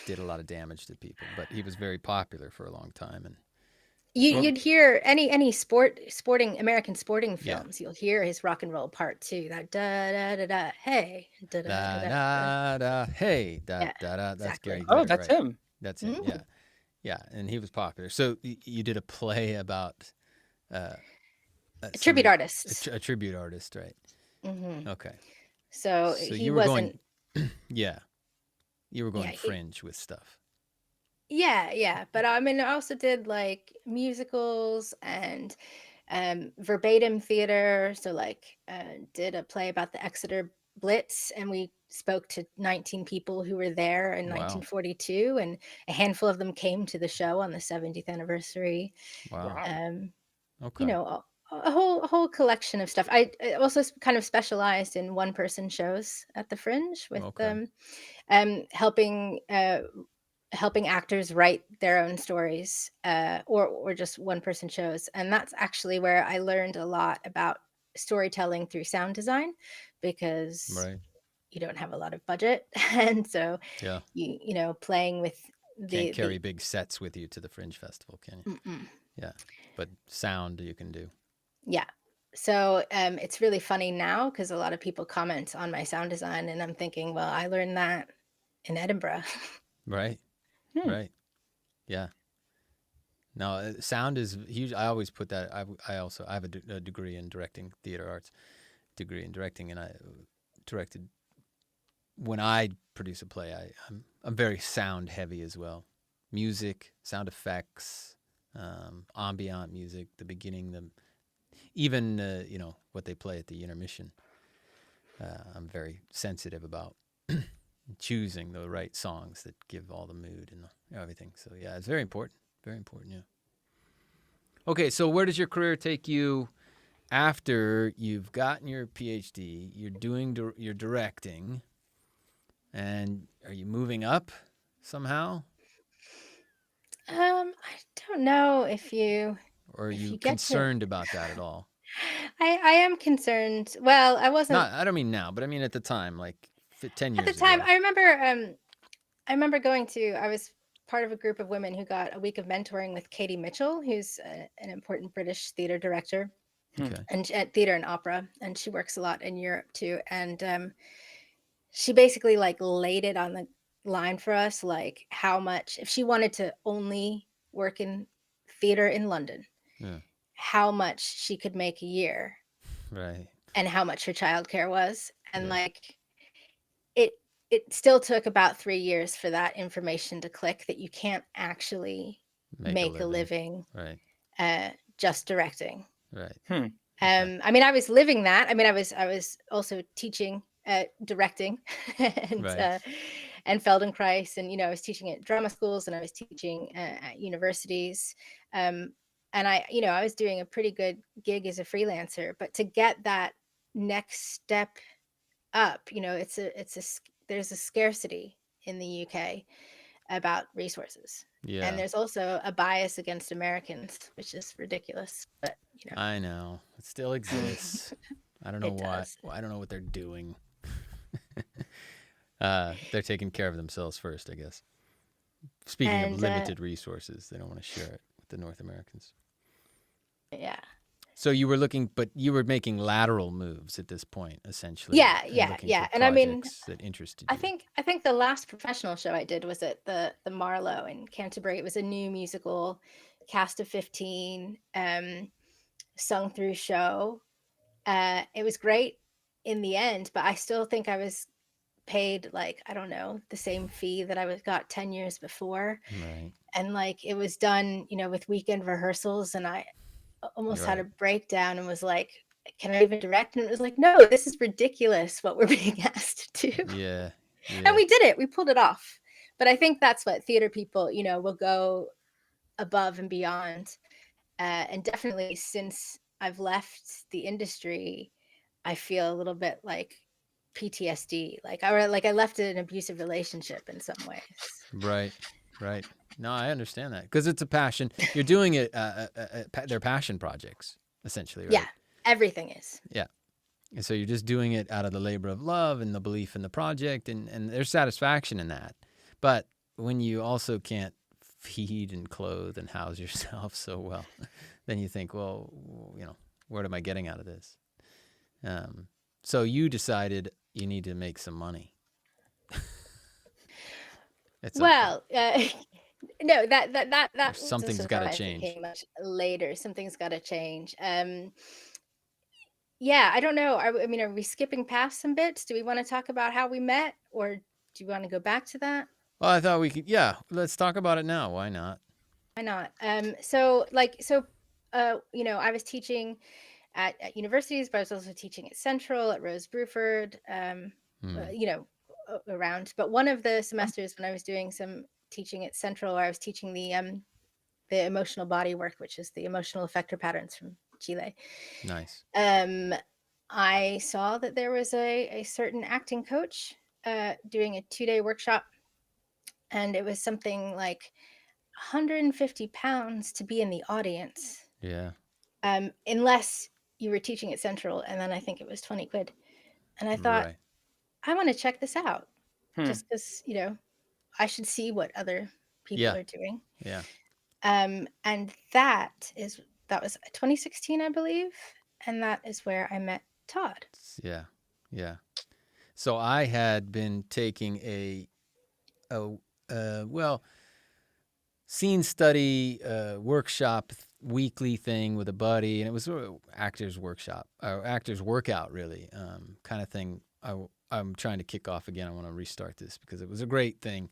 did a lot of damage to people. But he was very popular for a long time. And you'd hear any American sporting films. You'll hear his rock and roll part too. That da da da da hey da da da da hey da da da. That's exactly. Gary Glitter. Oh, that's him. That's him. Yeah, yeah, and he was popular. So you did a play about. A tribute artist. A tribute artist, right? Mm-hmm. Okay. So he wasn't. You were going fringe with stuff. Yeah. But I mean, I also did like musicals and verbatim theater. So like did a play about the Exeter Blitz, and we spoke to 19 people who were there in 1942, and a handful of them came to the show on the 70th anniversary. Wow. Okay. A whole collection of stuff. I also kind of specialized in one-person shows at the Fringe with helping actors write their own stories or just one-person shows. And that's actually where I learned a lot about storytelling through sound design, because you don't have a lot of budget, and so you playing with can't carry big sets with you to the Fringe Festival, can you? Yeah, but sound you can do. Yeah. So it's really funny now because a lot of people comment on my sound design, and I'm thinking, well, I learned that in Edinburgh. Right. Right. Yeah. No, sound is huge. I always put that. I have a degree in directing, theater arts degree in directing, and I directed. When I produce a play, I'm very sound heavy as well. Music, sound effects, ambient music, the beginning, even what they play at the intermission. I'm very sensitive about choosing the right songs that give all the mood and everything. So yeah, it's very important. Very important. Yeah. Okay, so where does your career take you after you've gotten your PhD? You're directing, and are you moving up somehow? I don't know if you Or are you get to. concerned about that at all? I am concerned. Well, I wasn't I don't mean now, but I mean at the time, like 10 at the years time. ago. I remember going to. I was part of a group of women who got a week of mentoring with Katie Mitchell, who's an important British theater director, and at theater and opera, and she works a lot in Europe too. And she basically like laid it on the line for us, like how much if she wanted to only work in theater in London, how much she could make a year, right, and how much her childcare was, and like it still took about 3 years for that information to click that you can't actually make a living just directing. Right. I mean, I was living that. I mean, I was also teaching directing and Feldenkrais, and I was teaching at drama schools, and I was teaching at universities, and I was doing a pretty good gig as a freelancer. But to get that next step up, there's a scarcity in the UK about resources. Yeah. And there's also a bias against Americans, which is ridiculous. But I know. It still exists. I don't know why. Well, I don't know what they're doing. They're taking care of themselves first, I guess. Speaking of limited resources, they don't want to share it with the North Americans. Yeah. So you were making lateral moves at this point, essentially. Yeah. And I mean, that interested you. I think the last professional show I did was at the Marlowe in Canterbury. It was a new musical, cast of 15, sung through show. It was great in the end, but I still think I was paid like, I don't know, the same fee that I got 10 years before. Right. And like it was done, with weekend rehearsals, and I almost had a breakdown and was like, can I even direct? And it was like, no, this is ridiculous what we're being asked to do. Yeah. And we did it. We pulled it off. But I think that's what theater people, will go above and beyond. And definitely since I've left the industry, I feel a little bit like PTSD. Like I left an abusive relationship in some ways. Right. No, I understand that because it's a passion. You're doing it. They're passion projects, essentially, right? Yeah, everything is. Yeah. And so you're just doing it out of the labor of love and the belief in the project, and there's satisfaction in that. But when you also can't feed and clothe and house yourself so well, then you think, well, what am I getting out of this? So you decided you need to make some money. Well, no, that something's got to change. Much later, something's got to change. Yeah, I don't know. I mean, are we skipping past some bits? Do we want to talk about how we met, or do you want to go back to that? Well, I thought we could. Yeah, let's talk about it now. Why not? Why not? I was teaching at universities, but I was also teaching at Central, at Rose Bruford, around. But one of the semesters when I was doing some teaching at Central, I was teaching the emotional body work, which is the emotional effector patterns from Chile. Nice. I saw that there was a certain acting coach doing a 2-day workshop, and it was something like 150 pounds to be in the audience. Yeah. Unless you were teaching at Central, and then I think it was 20 quid. And I thought, I want to check this out, just because I should see what other people are doing. Yeah. And that was 2016, I believe, and that is where I met Todd. Yeah. So I had been taking a scene study workshop weekly thing with a buddy, and it was sort of actors workout really, kind of thing. I'm trying to kick off again. I want to restart this because it was a great thing.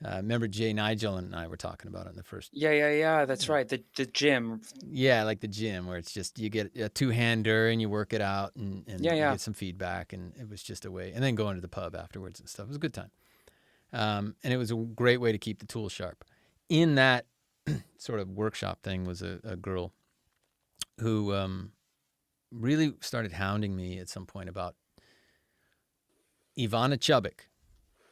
Remember Jay Nigel and I were talking about it in the first. Yeah. That's right. The gym. Yeah, like the gym where it's just you get a two-hander and you work it out and you get some feedback, and it was just a way. And then going to the pub afterwards and stuff. It was a good time. And it was a great way to keep the tools sharp. In that sort of workshop thing was a girl who really started hounding me at some point about Ivana Chubbuck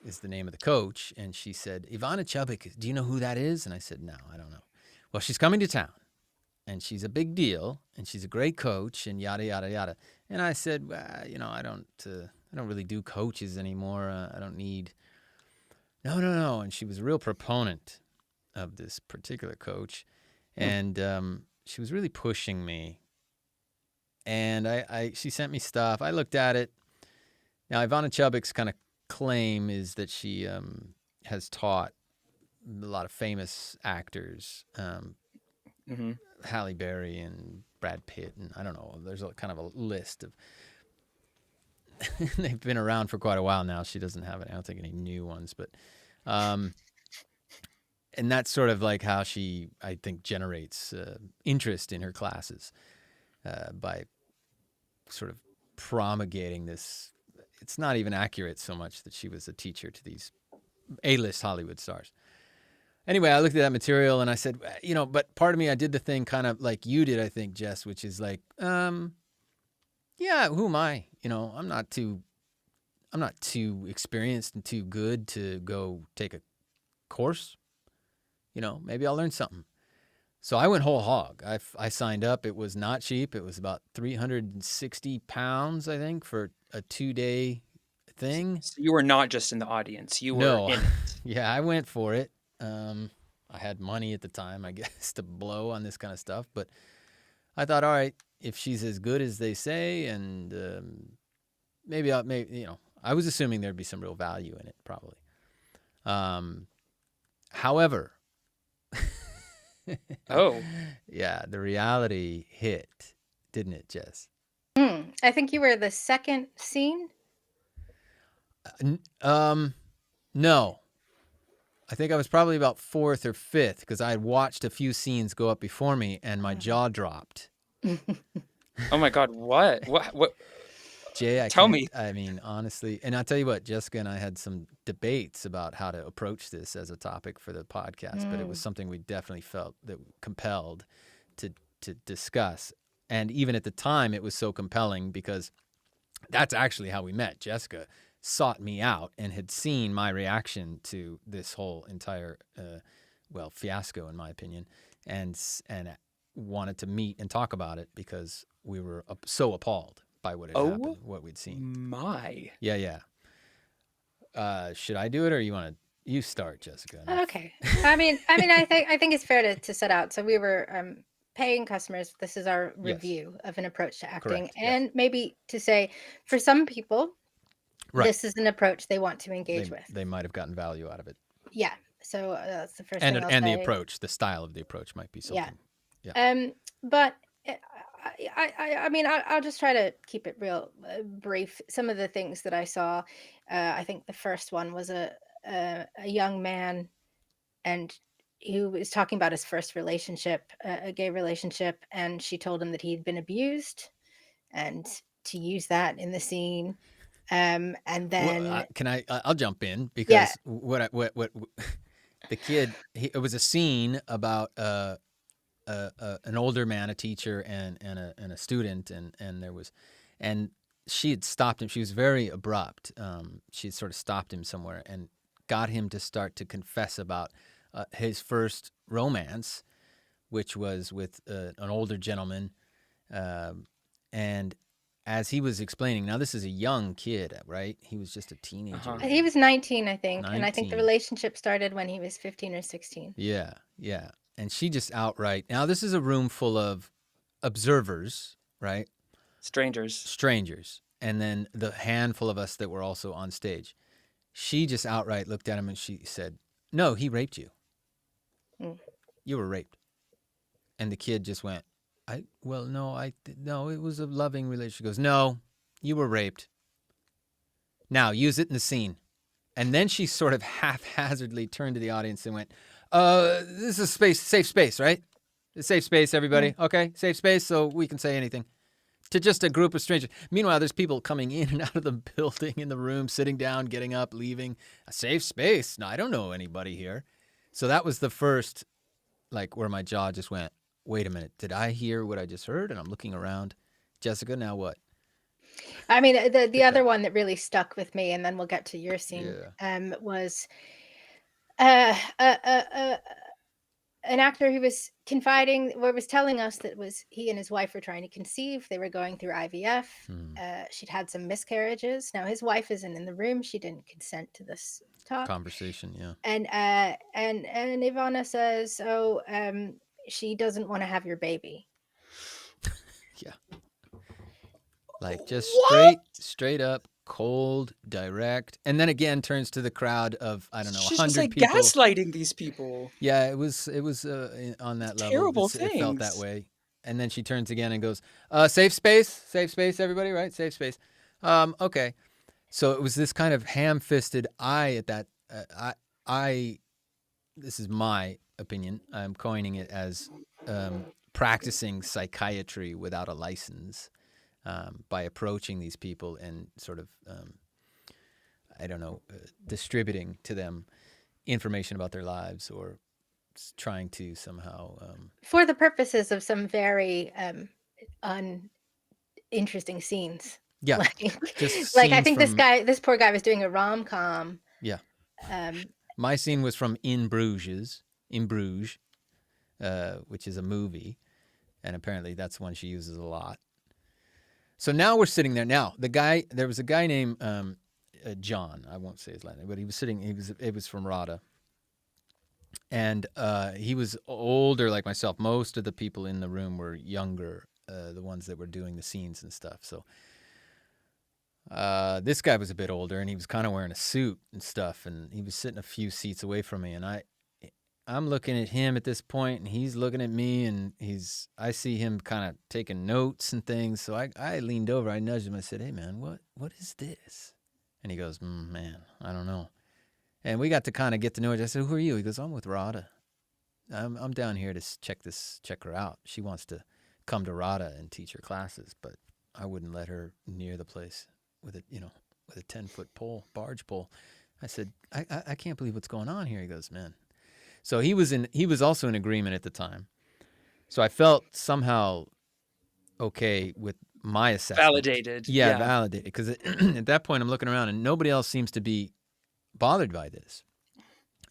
is the name of the coach. And she said, Ivana Chubbuck, do you know who that is? And I said, no, I don't know. Well, she's coming to town, and she's a big deal, and she's a great coach, and yada, yada, yada. And I said, well, I don't really do coaches anymore. I don't need... No. And she was a real proponent of this particular coach. And she was really pushing me. And she sent me stuff. I looked at it. Now, Ivana Chubbuck's kind of claim is that she has taught a lot of famous actors, Halle Berry and Brad Pitt, and I don't know. There's a kind of a list of... They've been around for quite a while now. She doesn't have I don't think any new ones, but and that's sort of like how she, I think, generates interest in her classes by sort of promulgating this. It's not even accurate so much that she was a teacher to these A-list Hollywood stars. Anyway, I looked at that material and I said, but part of me, I did the thing kind of like you did, I think, Jess, which is like, yeah, who am I? I'm not too experienced and too good to go take a course. Maybe I'll learn something. So I went whole hog. I signed up. It was not cheap. It was about 360 pounds, I think, for a 2-day thing. So you were not just in the audience. You were in it. Yeah, I went for it. I had money at the time, I guess, to blow on this kind of stuff. But I thought, all right, if she's as good as they say, and maybe I was assuming there'd be some real value in it, probably. However, yeah, the reality hit, didn't it, Jess? I think you were the second scene. No. I think I was probably about fourth or fifth because I had watched a few scenes go up before me and my jaw dropped. Oh my God, what? Jay, Tell me. I mean, honestly, and I'll tell you what, Jessica and I had some debates about how to approach this as a topic for the podcast, but it was something we definitely felt that compelled to discuss. And even at the time, it was so compelling because that's actually how we met. Jessica sought me out and had seen my reaction to this whole entire, fiasco, in my opinion, and wanted to meet and talk about it because we were so appalled by what had happened, what we'd seen. My. Yeah. Should I do it, or you start, Jessica? Okay. I mean, I think it's fair to set out. So we were paying customers. This is our review of an approach to acting, Correct, and maybe to say, for some people, this is an approach they want to engage with. They might have gotten value out of it. Yeah. So that's the first thing I'll say. And the approach, the style of the approach might be something. Yeah. But I mean, I'll just try to keep it real brief. Some of the things that I saw, I think the first one was a young man, and he was talking about his first relationship, a gay relationship, and she told him that he'd been abused, and to use that in the scene. And then I'll jump in because what the kid, it was a scene about an older man, a teacher, and a student, and she had stopped him. She was very abrupt. She had sort of stopped him somewhere and got him to start to confess about his first romance, which was with an older gentleman, and as he was explaining, now this is a young kid, right? He was just a teenager. He was 19, I think, 19. and I think the relationship started when he was 15 or 16. Yeah. And she just outright, now this is a room full of observers, right? Strangers. And then the handful of us that were also on stage. She just outright looked at him and she said, no, he raped you. You were raped. And the kid just went, no, it was a loving relationship. She goes, no, you were raped. Now use it in the scene. And then she sort of haphazardly turned to the audience and went, this is safe space, right? It's safe space, everybody. Okay, safe space, so we can say anything. To just a group of strangers. Meanwhile, there's people coming in and out of the building, in the room, sitting down, getting up, leaving. A safe space? No, I don't know anybody here. So that was the first, where my jaw just went, wait a minute, did I hear what I just heard? And I'm looking around. Jessica, now what? I mean, the other one that really stuck with me, and then we'll get to your scene, Yeah. was uh, uh, uh, uh, an actor who was confiding, or was telling us that was he and his wife were trying to conceive. They were going through IVF. She'd had some miscarriages. Now his wife isn't in the room. She didn't consent to this talk. Conversation, yeah. And Ivana says, "Oh, she doesn't want to have your baby." Yeah. Like just straight up, cold, direct, and then again turns to the crowd of, I don't know, 100 She's just like people. gaslighting these people. Yeah, it was on that level. Terrible It felt that things. way. And then she turns again and goes, safe space, everybody, right? Safe space. Okay. So it was this kind of ham-fisted eye at that. This is my opinion. I'm coining it as practicing psychiatry without a license. By approaching these people and sort of, distributing to them information about their lives, or trying to somehow... for the purposes of some very uninteresting scenes. Yeah. Just like I think this poor guy was doing a rom-com. Yeah. My scene was from In Bruges, which is a movie. And apparently that's one she uses a lot. So now we're sitting there. Now, there was a guy named John. I won't say his last name, but he was sitting, it was from RADA. And he was older like myself. Most of the people in the room were younger, the ones that were doing the scenes and stuff. So this guy was a bit older, and he was kind of wearing a suit and stuff, and he was sitting a few seats away from me. And I'm looking at him at this point, and he's looking at me, and I see him kind of taking notes and things. So I leaned over, I nudged him, I said, "Hey man, what is this?" And he goes, "Man, I don't know." And we got to kind of get to know each other. I said, "Who are you?" He goes, "I'm with RADA. I'm down here to check her out. She wants to come to RADA and teach her classes, but I wouldn't let her near the place with a 10-foot pole, barge pole." I said, I can't believe what's going on here." He goes, "Man." So he was also in agreement at the time. So I felt somehow okay with my assessment. Validated. Yeah. Validated. Because at that point I'm looking around and nobody else seems to be bothered by this.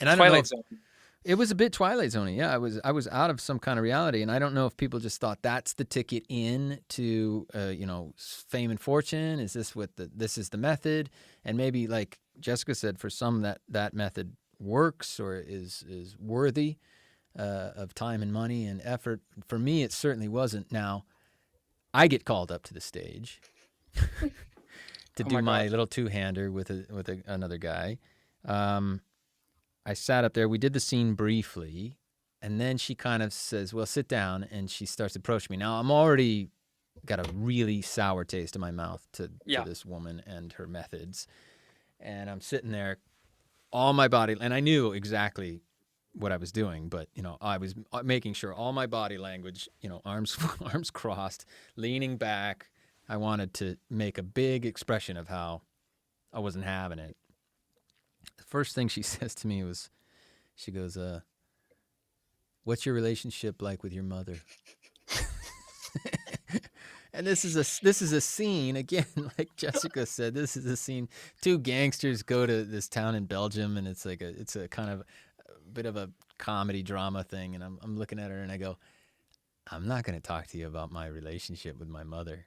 And I don't Twilight know. Zone. It was a bit Twilight Zone. Yeah, I was out of some kind of reality, and I don't know if people just thought that's the ticket in to fame and fortune. Is this this is the method? And maybe, like Jessica said, for some that method works or is worthy of time and money and effort. For me, it certainly wasn't. Now, I get called up to the stage to do my little two-hander with another guy. I sat up there. We did the scene briefly, and then she kind of says, "Well, sit down," and she starts approaching me. Now, I'm already got a really sour taste in my mouth to this woman and her methods, and I'm sitting there, all my body, and I knew exactly what I was doing, but I was making sure all my body language, arms crossed, leaning back. I wanted to make a big expression of how I wasn't having it. The first thing she says to me was, she goes, "What's your relationship like with your mother?" And this is a scene, again, like Jessica said, this is a scene. Two gangsters go to this town in Belgium, and it's a kind of a bit of a comedy drama thing. And I'm looking at her and I go, "I'm not going to talk to you about my relationship with my mother."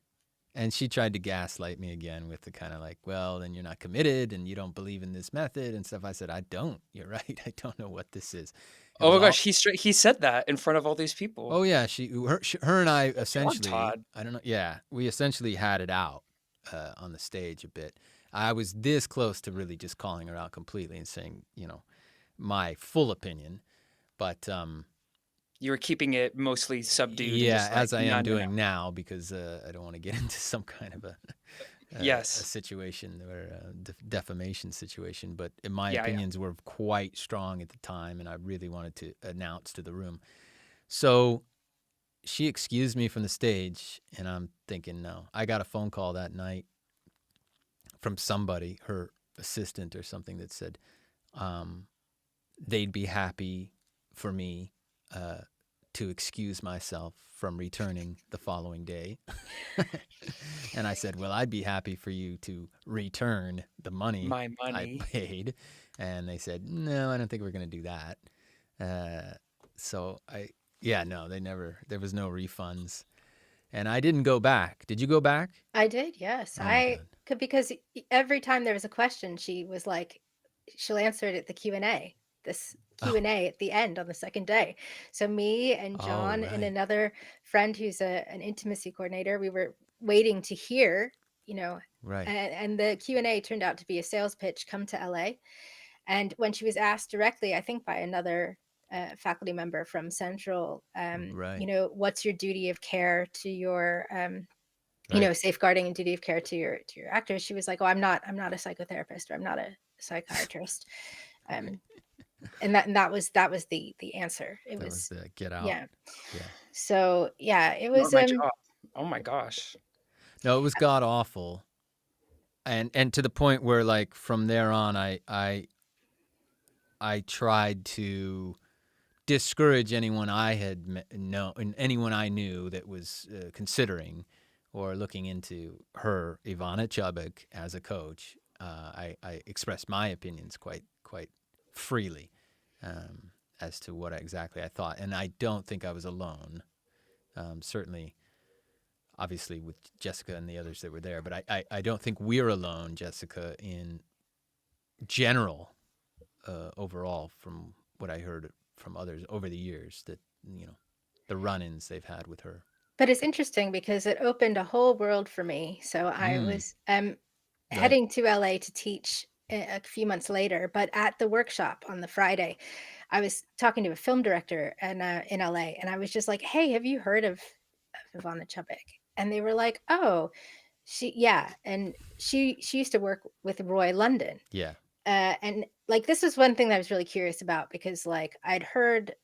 And she tried to gaslight me again with the kind of like, "Well, then you're not committed and you don't believe in this method and stuff." I said, "I don't. You're right. I don't know what this is." Oh my gosh, he said that in front of all these people. Oh yeah, her and I essentially, Todd. I don't know. Yeah, we essentially had it out on the stage a bit. I was this close to really just calling her out completely and saying, my full opinion, but you were keeping it mostly subdued. Yeah, as I am doing now, because I don't want to get into some kind of a situation or a defamation situation. But my opinions were quite strong at the time, and I really wanted to announce to the room. So she excused me from the stage, and I'm thinking, no. I got a phone call that night from somebody, her assistant or something, that said they'd be happy for me to excuse myself from returning the following day. And I said, well, I'd be happy for you to return the money My money. I paid. And they said, no, I don't think we're going to do that. There was no refunds. And I didn't go back. Did you go back? I did, yes. Oh my God. Because every time there was a question, she was like, she'll answer it at the Q&A. This Q&A at the end on the second day. So me and John and another friend who's an intimacy coordinator, we were waiting to hear, Right. And the Q&A turned out to be a sales pitch, come to LA. And when she was asked directly, I think by another faculty member from Central, what's your duty of care to your safeguarding and duty of care to your actors, she was like, oh, I'm not a psychotherapist, or I'm not a psychiatrist. And that was the answer. It was the get out. Yeah. So yeah, it was my job. Oh my gosh. No, it was god awful. And to the point where, like, from there on, I tried to discourage anyone I had anyone I knew that was considering or looking into her, Ivana Chubbuck, as a coach. I expressed my opinions quite freely as to what exactly I thought, and I don't think I was alone. Certainly, obviously, with Jessica and the others that were there, but I don't think we're alone, Jessica, in general, overall, from what I heard from others over the years, that the run-ins they've had with her. But it's interesting because it opened a whole world for me. So I was heading to LA to teach a few months later, but at the workshop on the Friday, I was talking to a film director in LA, and I was just like, hey, have you heard of Ivana Chubbuck? And they were like, oh, she used to work with Roy London. Yeah. And like, this was one thing that I was really curious about, because like I'd heard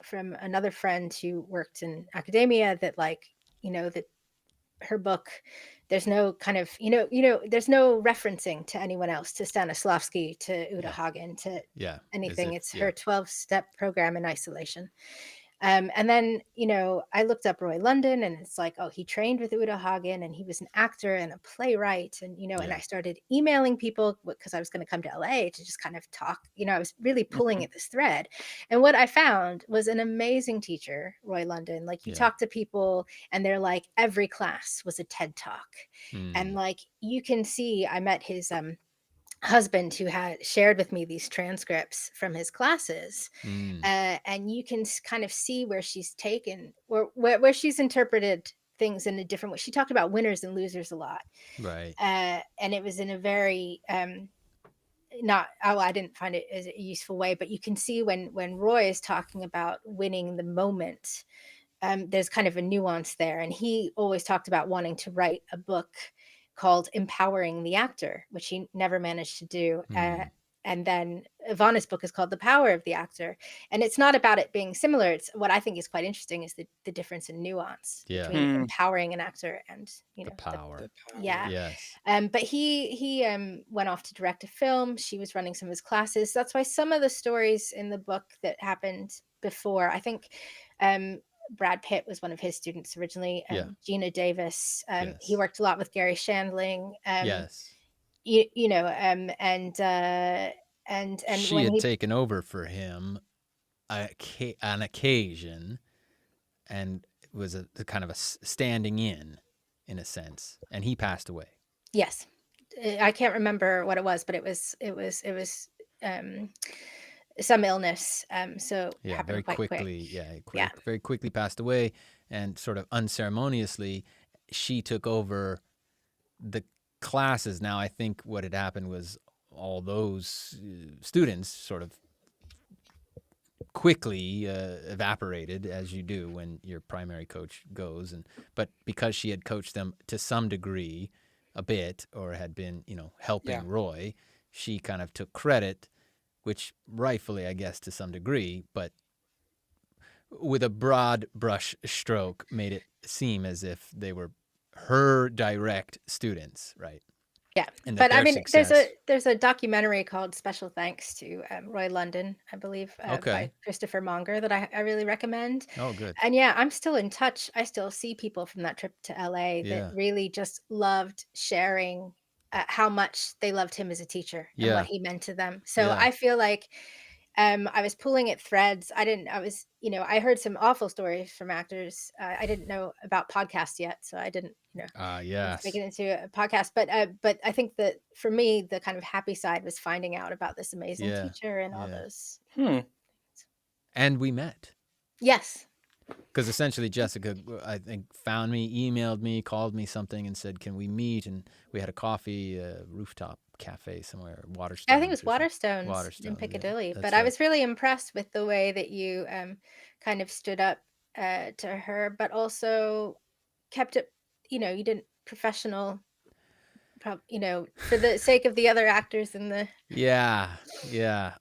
from another friend who worked in academia that, like, that her book, there's no kind of, there's no referencing to anyone else, to Stanislavski, to Uta Hagen, to anything. It's her 12-step program in isolation. And then, I looked up Roy London, and it's like, oh, he trained with Uta Hagen, and he was an actor and a playwright. And, and I started emailing people because I was going to come to LA to just kind of talk. I was really pulling at this thread. And what I found was an amazing teacher, Roy London. Like, you talk to people and they're like, every class was a TED Talk. And like, you can see, I met his husband, who had shared with me these transcripts from his classes, and you can kind of see where she's taken, or where she's interpreted things in a different way. She talked about winners and losers a lot, right? And it was in a very I didn't find it as a useful way, but you can see when Roy is talking about winning the moment, there's kind of a nuance there. And he always talked about wanting to write a book called Empowering the Actor, which he never managed to do. And then Ivana's book is called The Power of the Actor. And it's not about it being similar. It's what I think is quite interesting is the difference in nuance between empowering an actor and, the power. Yes. But he went off to direct a film. She was running some of his classes. That's why some of the stories in the book that happened before, I think, Brad Pitt was one of his students originally. Gina Davis. He worked a lot with Gary Shandling. And she had taken over for him on occasion, and was a kind of a standing in a sense. And he passed away. Yes, I can't remember what it was, but it was some illness. So very quickly. Very quickly passed away, and sort of unceremoniously, she took over the classes. Now, I think what had happened was all those students sort of quickly evaporated, as you do when your primary coach goes. But because she had coached them to some degree, a bit, or had been helping Roy, she kind of took credit, which rightfully, I guess, to some degree, but with a broad brush stroke, made it seem as if they were her direct students, right? Yeah, and that but I their mean, success. there's a documentary called Special Thanks to Roy London, I believe, Okay. by Christopher Monger that I really recommend. Oh, good. And yeah, I'm still in touch. I still see people from that trip to LA that Yeah. really just loved sharing how much they loved him as a teacher and what Yeah. he meant to them. So Yeah. I feel like I was pulling at threads. I heard some awful stories from actors. I didn't know about podcasts yet, so I didn't, let's make Yes. it into a podcast. But I think that for me, the kind of happy side was finding out about this amazing Yeah. teacher and all Yeah. those. And we met. Yes. Because essentially Jessica, I think, found me, emailed me, called me something and said, can we meet? And we had a coffee, rooftop cafe somewhere, Waterstones. I think it was or Waterstones in Waterstones, Piccadilly. yeah, But that's I right. was really impressed with the way that you kind of stood up to her, but also kept it, you didn't professional, for the sake of the other actors in the. Yeah. Yeah.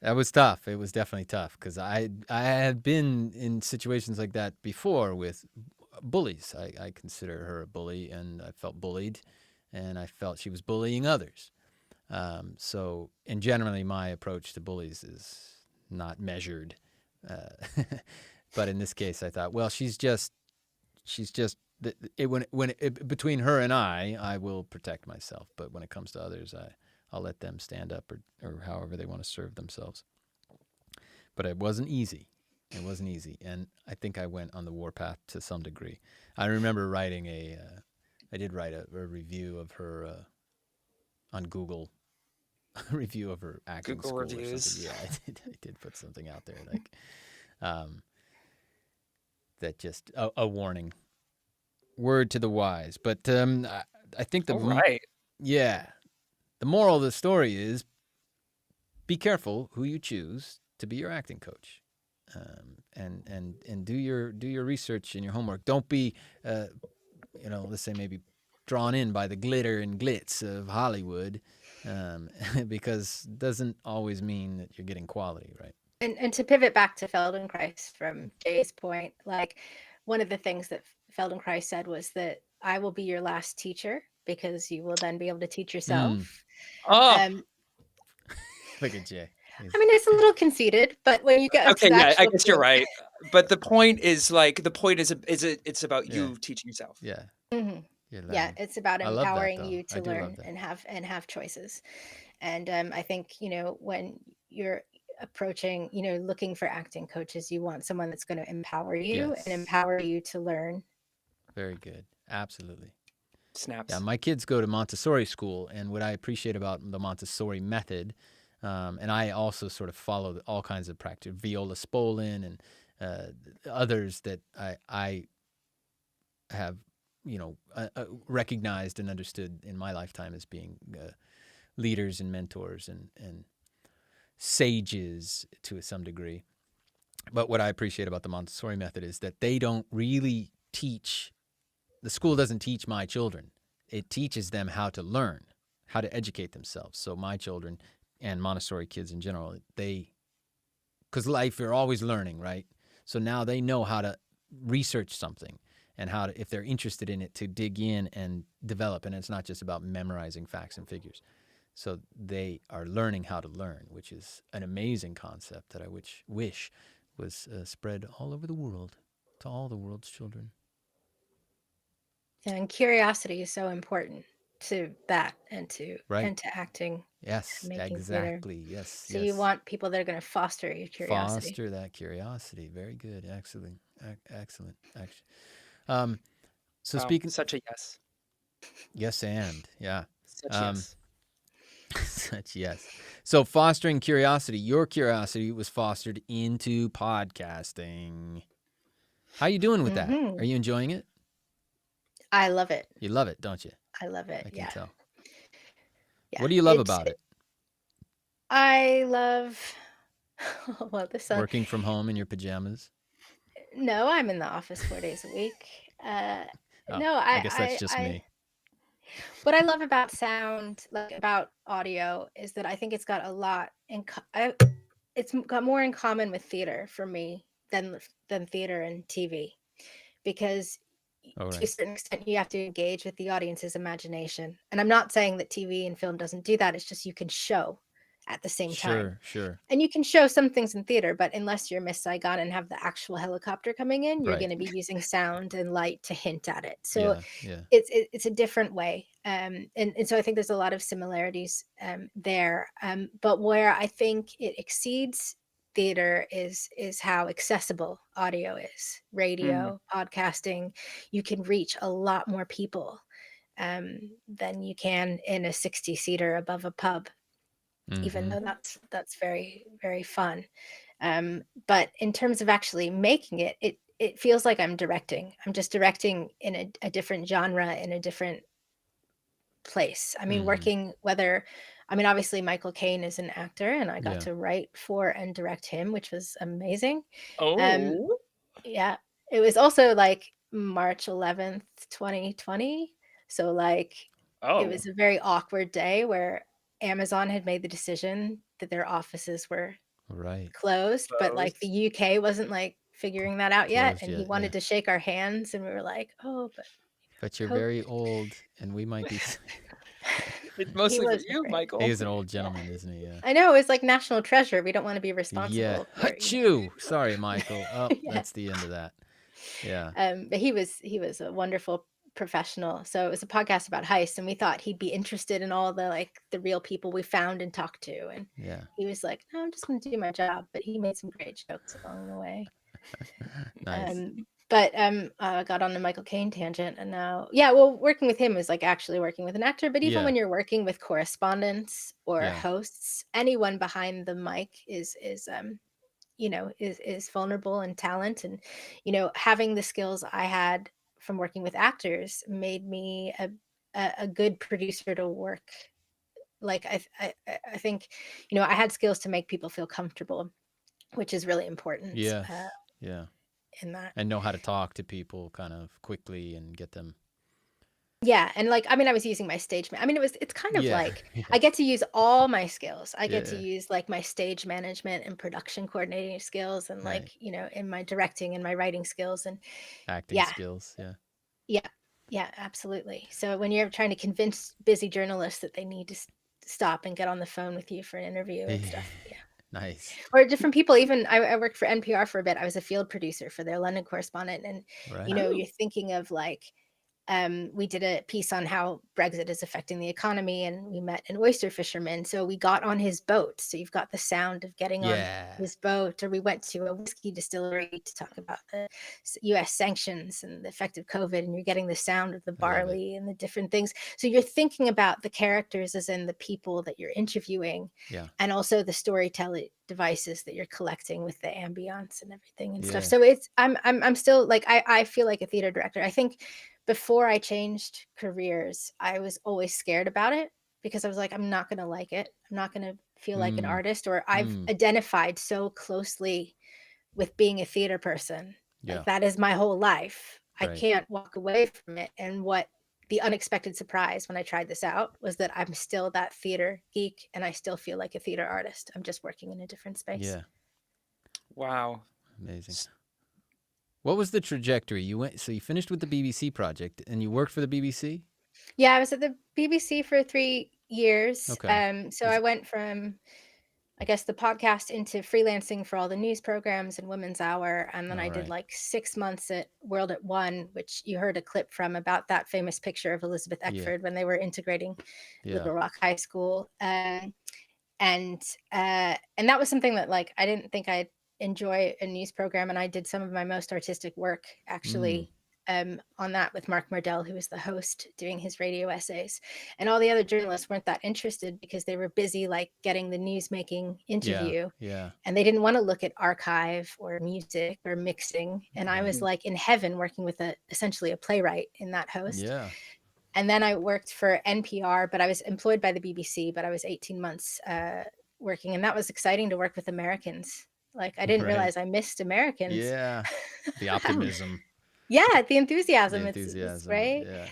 That was tough. It was definitely tough because I had been in situations like that before with bullies. I consider her a bully, and I felt bullied, and I felt she was bullying others. And generally my approach to bullies is not measured. But in this case, I thought, well, she's just between her and I will protect myself. But when it comes to others, I'll let them stand up or however they want to serve themselves. But it wasn't easy. It wasn't easy. And I think I went on the warpath to some degree. I remember writing I did write a review of her on Google, a review of her acting Google school reviews. or something. Yeah, I did put something out there like that, just a warning. Word to the wise. But I think All right. yeah, the moral of the story is be careful who you choose to be your acting coach, and do your research and your homework. Don't be, let's say maybe drawn in by the glitter and glitz of Hollywood, because it doesn't always mean that you're getting quality, right? And to pivot back to Feldenkrais from Jay's point, like one of the things that Feldenkrais said was that I will be your last teacher because you will then be able to teach yourself. Oh, Look at Jay. I mean, it's a little conceited, but when you get to okay. the Yeah, I actual guess you're thing- right. But the point is it's about you teaching yourself. Yeah. Mhm. You're Yeah, learning. it's about I love that, empowering though. you I to do love learn that. and have choices. And I think, when you're approaching, looking for acting coaches, you want someone that's going to empower you Yes. and empower you to learn. Very good. Absolutely. Snaps. Yeah, my kids go to Montessori school, and what I appreciate about the Montessori method, and I also sort of follow all kinds of practice, Viola Spolin and others that I have, recognized and understood in my lifetime as being leaders and mentors and sages to some degree. But what I appreciate about the Montessori method is that they don't really teach, the school doesn't teach my children. It teaches them how to learn, how to educate themselves. So my children and Montessori kids in general, because life, you're always learning, right? So now they know how to research something and how to, if they're interested in it, to dig in and develop. And it's not just about memorizing facts and figures. So they are learning how to learn, which is an amazing concept that I wish was spread all over the world to all the world's children. And curiosity is so important to that and to acting. Yes, making exactly. theater. Yes. So you want people that are going to foster your curiosity. Foster that curiosity. Very good. Excellent. Excellent. Actually. So speaking. Such a yes. Yes, and yeah. Such yes. Such yes. So fostering curiosity. Your curiosity was fostered into podcasting. How you doing with that? Are you enjoying it? I love it. You love it, don't you? I love it. I can tell. Yeah. What do you love about it? I love. Well, this working from home in your pajamas. No, I'm in the office 4 days a week. No, I guess that's just me. What I love about sound, like about audio, is that I think it's got a lot in. It's got more in common with theater for me than theater and TV, because Oh, to a right. certain extent, you have to engage with the audience's imagination. And I'm not saying that TV and film doesn't do that. It's just you can show at the same time. Sure. And you can show some things in theater, but unless you're Miss Saigon and have the actual helicopter coming in, you're Right. going to be using sound and light to hint at it. So Yeah. it's a different way. And so I think there's a lot of similarities there. But where I think it exceeds theater is how accessible audio is. Radio, podcasting, you can reach a lot more people than you can in a 60-seater above a pub, even though that's very, very fun. But in terms of actually making it, it feels like I'm directing. I'm just directing in a different genre, in a different place. I mean, obviously Michael Caine is an actor, and I got to write for and direct him, which was amazing. Oh. Yeah. It was also like March 11th, 2020. So like it was a very awkward day where Amazon had made the decision that their offices were closed, but like the UK wasn't like figuring that out yet. And he wanted to shake our hands, and we were like, oh, but you're very old, and we might be. It's mostly for you, Michael. He is an old gentleman, isn't he? Yeah. I know, it's like national treasure. We don't want to be responsible. Yeah. Achoo! Sorry, Michael. Oh, that's the end of that. Yeah. But he was a wonderful professional. So it was a podcast about heists, and we thought he'd be interested in all the real people we found and talked to. And he was like, no, I'm just going to do my job. But he made some great jokes along the way. Nice. But I got on the Michael Caine tangent, and now, working with him is like actually working with an actor. But even when you're working with correspondents or hosts, anyone behind the mic is vulnerable and talent. And, having the skills I had from working with actors made me a good producer to work. Like, I think, I had skills to make people feel comfortable, which is really important. Yeah. In that. And know how to talk to people kind of quickly and get them. Yeah. And I was using my stage. It's kind of I get to use all my skills. I get to use like my stage management and production coordinating skills, and in my directing and my writing skills and acting skills. Yeah, absolutely. So when you're trying to convince busy journalists that they need to stop and get on the phone with you for an interview and stuff. Yeah. Nice. Or different people. Even I worked for NPR for a bit. I was a field producer for their London correspondent. And, you're thinking of we did a piece on how Brexit is affecting the economy, and we met an oyster fisherman. So we got on his boat. So you've got the sound of getting on his boat. Or we went to a whiskey distillery to talk about the US sanctions and the effect of COVID. And you're getting the sound of the barley and the different things. So you're thinking about the characters as in the people that you're interviewing. Yeah. And also the storytelling devices that you're collecting with the ambience and everything and stuff. Yeah. So I'm still I feel like a theater director. I think before I changed careers, I was always scared about it because I was like, I'm not going to like it. I'm not going to feel like an artist, or I've identified so closely with being a theater person. Like, that is my whole life. I can't walk away from it. And what the unexpected surprise when I tried this out was that I'm still that theater geek, and I still feel like a theater artist. I'm just working in a different space. Yeah. Wow. Amazing. What was the trajectory? You finished with the BBC project, and you worked for the BBC? Yeah, I was at the BBC for 3 years. Okay. So I went from, I guess, the podcast into freelancing for all the news programs and Women's Hour. And then I did 6 months at World at One, which you heard a clip from about that famous picture of Elizabeth Eckford when they were integrating Little Rock High School. And that was something that I didn't think I'd enjoy a news program. And I did some of my most artistic work actually on that with Mark Mardell, who was the host, doing his radio essays. And all the other journalists weren't that interested because they were busy getting the news making interview. Yeah. And they didn't want to look at archive or music or mixing. And I was in heaven working with essentially a playwright in that host. Yeah. And then I worked for NPR, but I was employed by the BBC, but I was 18 months working. And that was exciting to work with Americans. I didn't realize I missed Americans. Yeah. The optimism. Yeah, the enthusiasm. It's right. Yeah.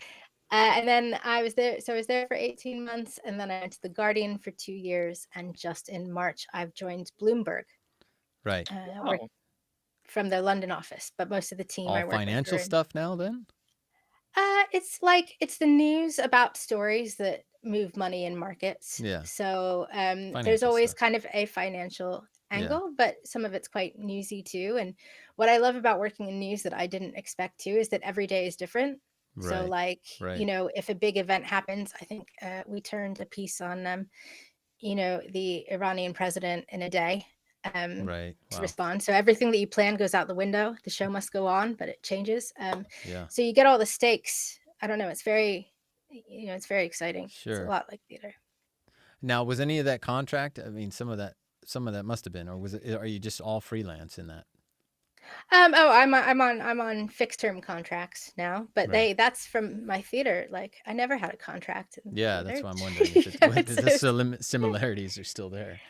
And then I was there. So I was there for 18 months, and then I went to The Guardian for 2 years. And just in March, I've joined Bloomberg. Right. From the London office, but most of the team all I work financial with stuff now then? It's the news about stories that move money in markets. Yeah. So there's Financial always stuff. kind of a financial Yeah. angle, but some of it's quite newsy too. And what I love about working in news that I didn't expect to is that every day is different. So Right. like, Right. if a big event happens, I think we turned a piece on the Iranian president in a day Right. to Wow. respond. So everything that you plan goes out the window. The show must go on, but it changes. Yeah. So you get all the stakes. I don't know. It's very, it's very exciting. It's a Sure. lot like theater. Now, was any of that contract? I mean, some of that must have been, or was it? Are you just all freelance in that? Oh, I'm on fixed term contracts now, but Right. that's from my theater. Like I never had a contract in Yeah, that's theater. why I'm wondering if You know, the similarities are still there.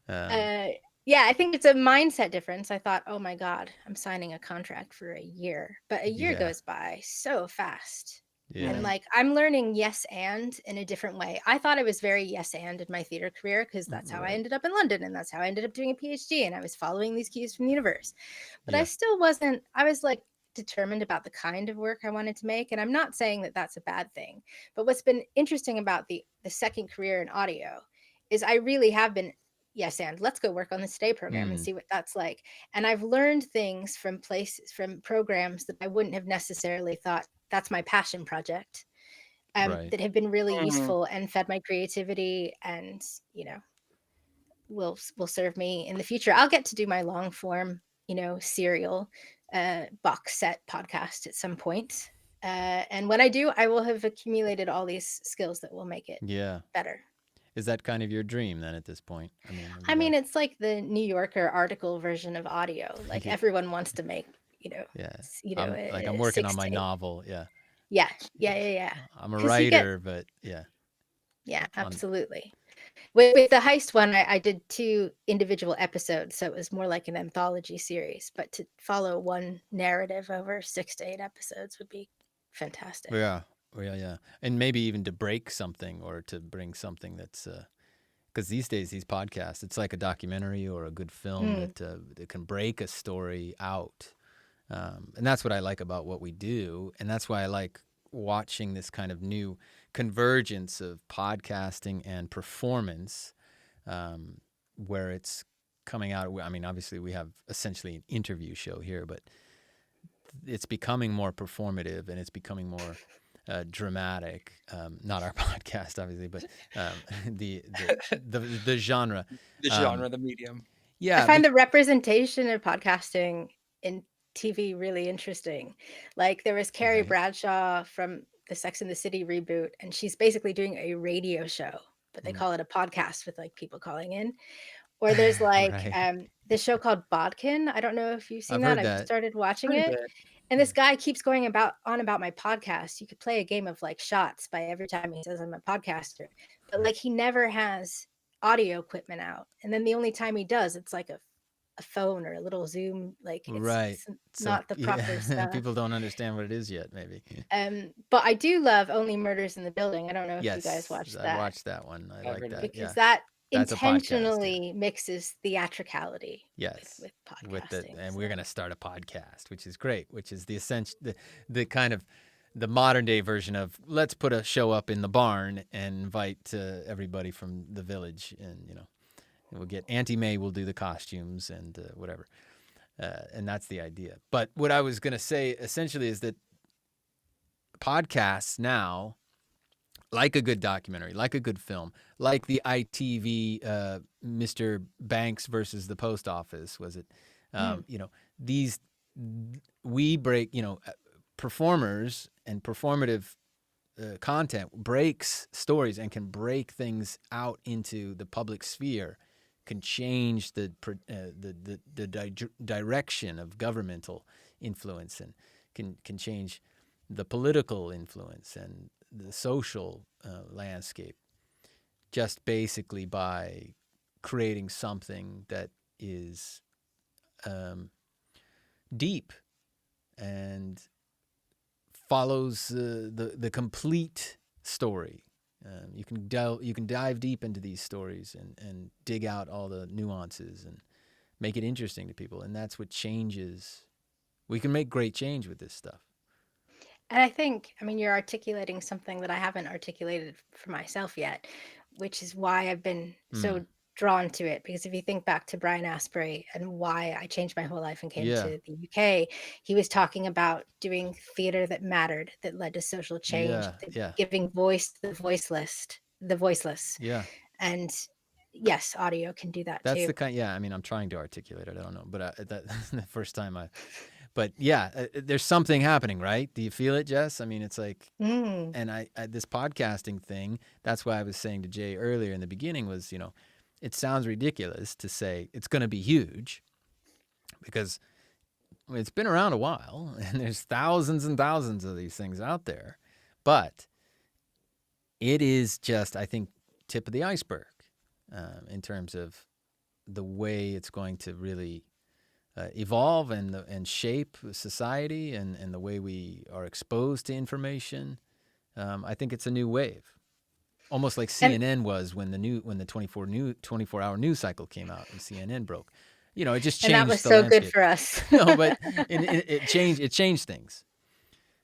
uh, yeah, I think it's a mindset difference. I thought, oh my God, I'm signing a contract for a year, but a year Yeah. goes by so fast. Yeah. And like I'm learning yes and in a different way. I thought I was very yes and in my theater career because that's how I Right. ended up in London and that's how I ended up doing a PhD and I was following these cues from the universe. But I Yeah. still wasn't, I was like determined about the kind of work I wanted to make. And I'm not saying that that's a bad thing. But what's been interesting about the second career in audio is I really have been yes and let's go work on the Today program and see what that's like. And I've learned things from programs that I wouldn't have necessarily thought that's my passion project, Right. that have been really useful and fed my creativity and will serve me in the future. I'll get to do my long form serial box set podcast at some point, and when I do, I will have accumulated all these skills that will make it Yeah. better. Is that kind of your dream then at this point? I mean, it's like the New Yorker article version of audio. Like Yeah. everyone wants to make, Yeah. I'm a working on 6 my to 8. novel. Yeah. Yeah. I'm a 'Cause you get writer, but yeah. Yeah, On absolutely. With the heist one, I did 2 individual episodes, so it was more like an anthology series, but to follow one narrative over 6 to 8 episodes would be fantastic. Yeah. Yeah. And maybe even to break something or to bring something that's because these days these podcasts, it's like a documentary or a good film that can break a story out. And that's what I like about what we do. And that's why I like watching this kind of new convergence of podcasting and performance, where it's coming out. I mean, obviously we have essentially an interview show here, but it's becoming more performative and it's becoming more dramatic. Not our podcast, obviously, but the genre. The genre, the medium. Yeah. I find the representation of podcasting in TV really interesting. Like there was Carrie Bradshaw from the Sex and the City reboot, and she's basically doing a radio show, but they call it a podcast with like people calling in. Or there's like this show called Bodkin. I don't know if you've seen I've that. heard I've just that. started watching Heard of it. it. And this guy keeps going on about my podcast. You could play a game of like shots by every time he says I'm a podcaster. But like he never has audio equipment out. And then the only time he does, it's like a phone or a little Zoom. Like it's So, not the proper stuff. people don't understand what it is yet, maybe. But I do love Only Murders in the Building. I don't know if you guys watched that. I watched that one. I like that. Because that That's intentionally mixes theatricality with podcasting. And we're going to start a podcast, which is great, which is the essential, the kind of the modern day version of let's put a show up in the barn and invite everybody from the village. And, we'll get Auntie May will do the costumes and whatever. And that's the idea. But what I was going to say essentially is that podcasts now, like a good documentary, like a good film, like the ITV Mr. Banks versus the Post Office, was it? We break, performers and performative content breaks stories and can break things out into the public sphere, can change the direction of governmental influence and can change the political influence and the social landscape, just basically by creating something that is deep and follows the complete story. You can dive deep into these stories and dig out all the nuances and make it interesting to people, and that's what changes. We can make great change with this stuff. And I think, I mean, you're articulating something that I haven't articulated for myself yet, which is why I've been so drawn to it. Because if you think back to Brian Asprey and why I changed my whole life and came Yeah. to the UK, he was talking about doing theater that mattered, that led to social change, giving voice to the voiceless. Yeah. And yes, audio can do that That's too. the kind. Yeah, I mean, I'm trying to articulate it. I don't know, but that's the first time But yeah, there's something happening, right? Do you feel it, Jess? I mean, it's like, and I this podcasting thing. That's why I was saying to Jay earlier in the beginning was, it sounds ridiculous to say it's going to be huge, because it's been around a while and there's thousands and thousands of these things out there, but it is just, I think, tip of the iceberg in terms of the way it's going to really evolve and shape society and the way we are exposed to information. I think it's a new wave, almost like CNN was when the 24-hour news cycle came out and CNN broke. It just changed. And that was the so landscape. good for us. No, but it changed things.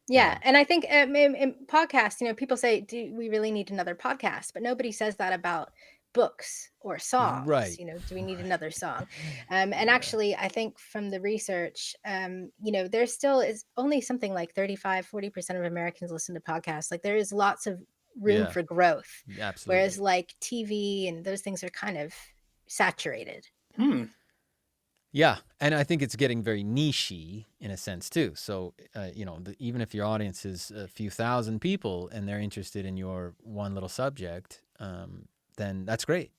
Yeah, and I think in podcasts, people say, "Do we really need another podcast?" But nobody says that about books or songs. Right. Do we need another song? And actually, I think from the research, there still is only something like 35-40% of Americans listen to podcasts. Like there is lots of room for growth. Absolutely. Whereas like TV and those things are kind of saturated. Yeah, and I think it's getting very niche-y in a sense too. So, even if your audience is a few thousand people and they're interested in your one little subject, then that's great.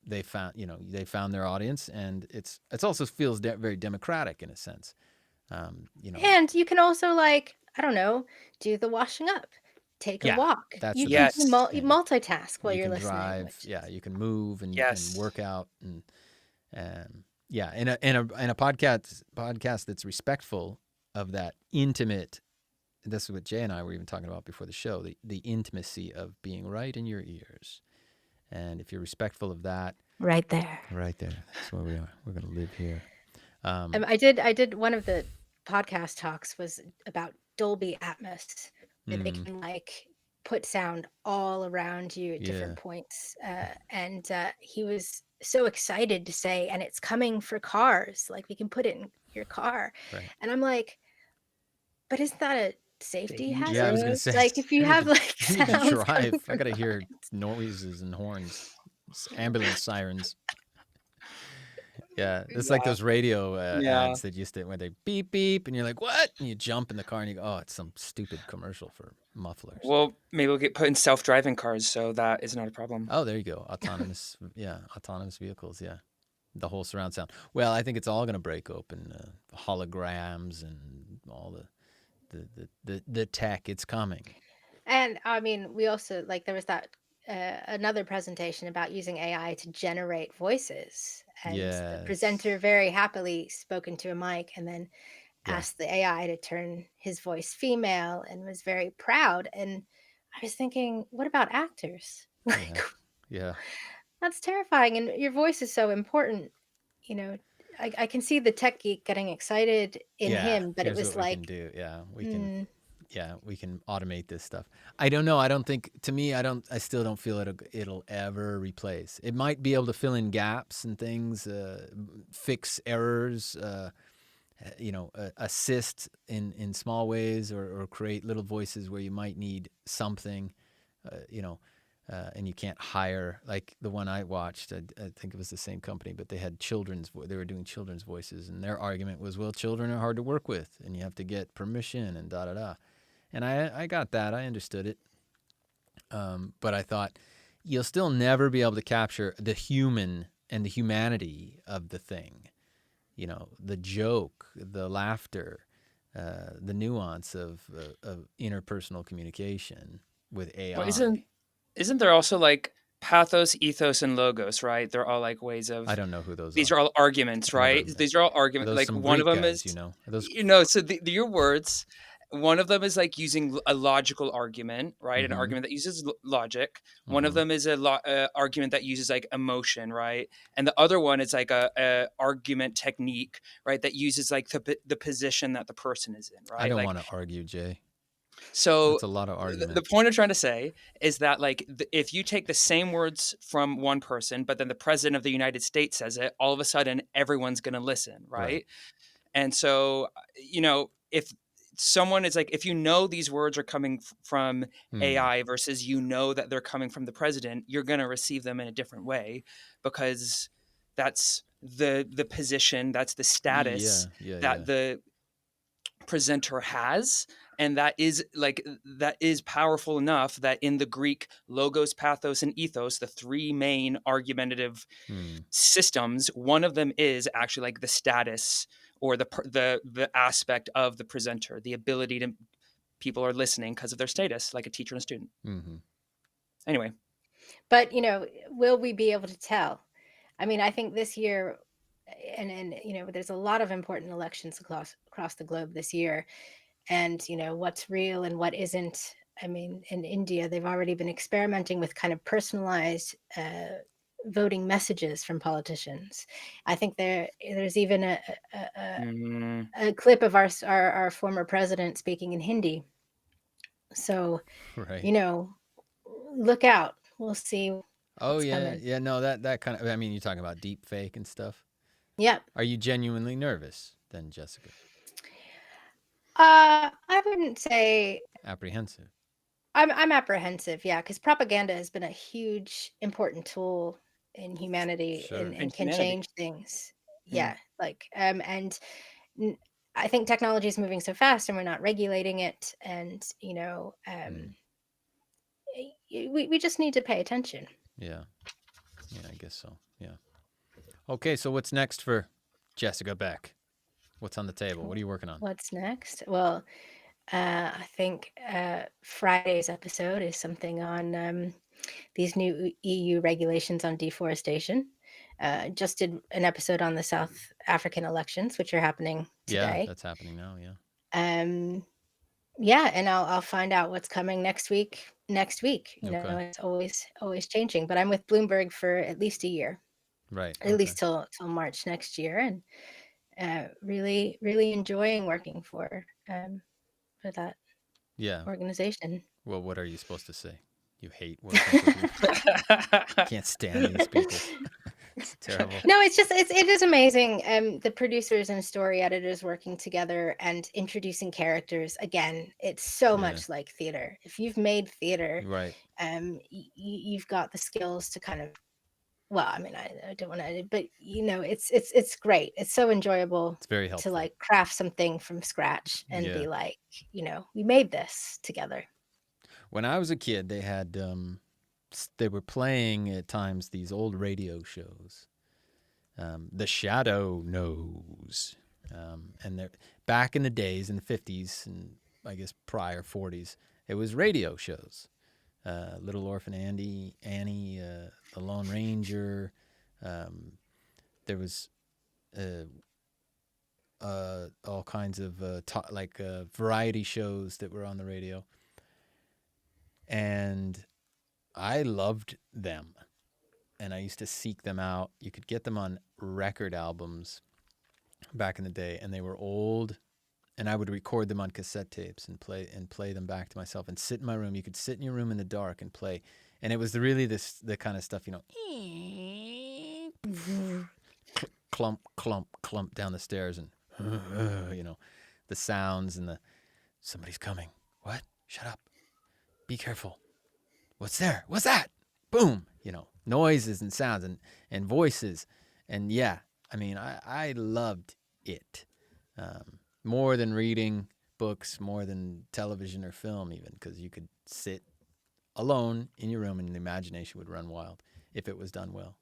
They found their audience, and it's also feels very democratic in a sense. And you can also do the washing up, take a walk. You can multitask while you're listening. Drive, you can move and work out and. And a podcast that's respectful of that intimate. This is what Jay and I were even talking about before the show. The intimacy of being right in your ears, and if you're respectful of that, right there, that's where we are. We're going to live here. I did one of the podcast talks was about Dolby Atmos, where they can put sound all around you at different points, and he was so excited to say, and it's coming for cars, like we can put it in your car. Right. And I'm like, but isn't that a safety hazard? Yeah, I was gonna say, like if you have sounds drive, I gotta hear noises and horns, ambulance sirens. Yeah, it's like those radio ads that used to, where they beep beep and you're like, what? And you jump in the car and you go, oh, it's some stupid commercial for mufflers. Well, maybe we'll get put in self-driving cars, so that is not a problem. Oh, there you go. Autonomous vehicles. Yeah, the whole surround sound. Well, I think it's all going to break open. Holograms and all the tech. It's coming. And I mean, we also there was that another presentation about using AI to generate voices, and the presenter very happily spoke into a mic and then asked the AI to turn his voice female and was very proud. And I was thinking, what about actors? That's terrifying. And your voice is so important. I can see the tech geek getting excited in him, but it was we can do. We can automate this stuff. I don't know. I still don't feel it'll ever replace. It might be able to fill in gaps and things, fix errors, assist in small ways, or create little voices where you might need something, and you can't hire, like the one I watched. I think it was the same company, but they had they were doing children's voices, and their argument was, well, children are hard to work with, and you have to get permission and da-da-da. And I got that. I understood it. But I thought, you'll still never be able to capture the human and the humanity of the thing. The joke, the laughter, the nuance of interpersonal communication with AI. Well, isn't there also pathos, ethos, and logos, right? They're all ways of. I don't know who those are. These are all arguments, right? These are all arguments. Are those some one Greek of them guys, is, Are those... so your words, one of them is like using a logical argument, right? An Mm-hmm. argument that uses logic. One of Mhm. them is a argument that uses like emotion, right? And the other one is like a argument technique, right? That uses like the position that the person is in, right? I don't Like, want to argue, Jay. so That's a lot of argument. the point I'm trying to say is that like if you take the same words from one person, but then the president of the United States says it, all of a sudden everyone's going to listen, right? And so, if someone is like, if you know these words are coming from AI versus that they're coming from the president, you're going to receive them in a different way, because that's the position, that's the status that the presenter has, and that is powerful enough that in the Greek, logos, pathos, and ethos, the three main argumentative systems, one of them is actually like the status or the aspect of the presenter, the ability to people are listening because of their status, like a teacher and a student. Mm-hmm. Anyway, but will we be able to tell? I mean, I think this year, and there's a lot of important elections across the globe this year, and what's real and what isn't. I mean, in India, they've already been experimenting with kind of personalized voting messages from politicians. I think there's even a clip of our former president speaking in Hindi. So, look out. We'll see. Oh what's yeah, coming. yeah. No, that kind of. I mean, you're talking about deep fake and stuff. Yeah. Are you genuinely nervous then, Jessica? I wouldn't say apprehensive. I'm apprehensive, yeah, because propaganda has been a huge, important tool in humanity and can change things. Yeah, like and I think technology is moving so fast, and we're not regulating it, and we just need to pay attention. Yeah, I guess so. Yeah. Okay, so what's next for Jessica Beck? What's on the table? What are you working on? What's next? Well, I think Friday's episode is something on these new EU regulations on deforestation. Just did an episode on the South African elections, which are happening today. Yeah, that's happening now. Yeah. Yeah, and I'll find out what's coming next week. It's always changing. But I'm with Bloomberg for at least a year. Right. At least till March next year, and really, really enjoying working for that organization. Well, what are you supposed to say? You hate working for people. Can't stand these people. It's terrible. No, it is amazing. The producers and story editors working together and introducing characters. Again, it's so much like theater. If you've made theater, right, you've got the skills to kind of. Well, I mean, I don't want to, but it's great. It's so enjoyable. It's very helpful to like craft something from scratch and be like, we made this together. When I was a kid, they had. They were playing at times these old radio shows. The Shadow Knows. And back in the days, in the 50s, and I guess prior 40s, it was radio shows. Little Orphan Annie, The Lone Ranger. There was all kinds of variety shows that were on the radio. And I loved them, and I used to seek them out. You could get them on record albums back in the day, and they were old, and I would record them on cassette tapes and play them back to myself and sit in my room. You could sit in your room in the dark and play, and it was the kind of stuff, clump, clump, clump down the stairs, and the sounds and somebody's coming. What? Shut up. Be careful. What's there? What's that? Boom. Noises and sounds and voices. And I mean, I loved it. More than reading books, more than television or film even, because you could sit alone in your room and the imagination would run wild if it was done well.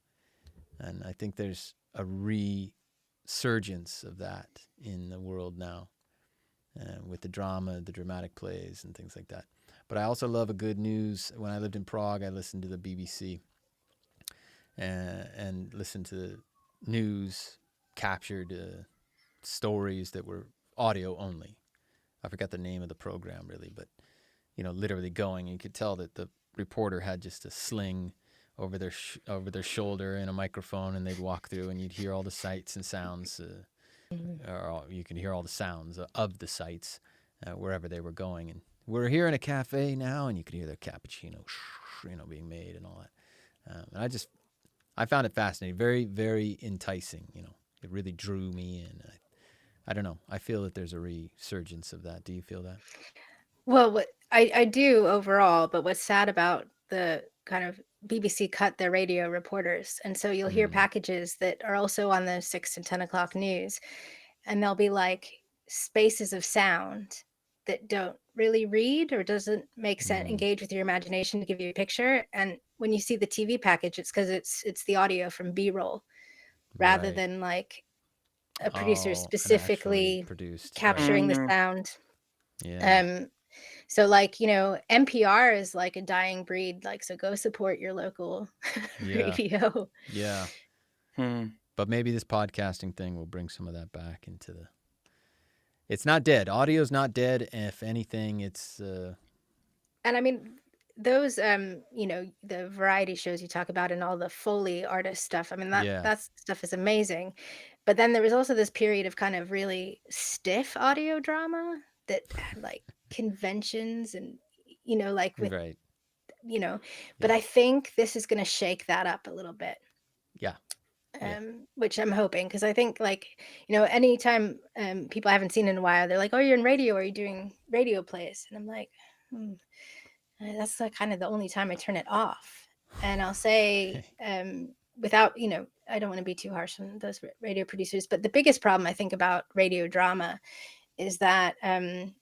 And I think there's a resurgence of that in the world now, with the drama, the dramatic plays and things like that. But I also love a good news. When I lived in Prague, I listened to the BBC and listened to news, captured stories that were audio only I forgot the name of the program really, but literally going, and you could tell that the reporter had just a sling over their shoulder and a microphone, and they'd walk through, and you'd hear all the sights and sounds, or you can hear all the sounds of the sights wherever they were going. And we're here in a cafe now, and you could hear their cappuccino, being made and all that. And I found it fascinating, very, very enticing. It really drew me in. I don't know. I feel that there's a resurgence of that. Do you feel that? Well, what I do overall, but what's sad about the kind of BBC cut their radio reporters, and so you'll hear packages that are also on the 6 and 10 o'clock news, and they'll be like spaces of sound that don't really read or doesn't make sense, engage with your imagination to give you a picture. And when you see the TV package, it's because it's the audio from B-roll rather than like a producer specifically capturing the sound. Yeah. So like, NPR is like a dying breed, like, so go support your local radio. Yeah. But maybe this podcasting thing will bring some of that back into it's not dead. Audio's not dead. If anything, it's And I mean, those the variety shows you talk about and all the Foley artist stuff, I mean, that stuff is amazing. But then there was also this period of kind of really stiff audio drama that had like conventions and like with but I think this is going to shake that up a little bit. Which I'm hoping, because I think like anytime people I haven't seen in a while, they're like, oh, you're in radio, are you doing radio plays? And I'm like, that's like kind of the only time I turn it off. And I'll say without I don't want to be too harsh on those radio producers, but the biggest problem I think about radio drama is that I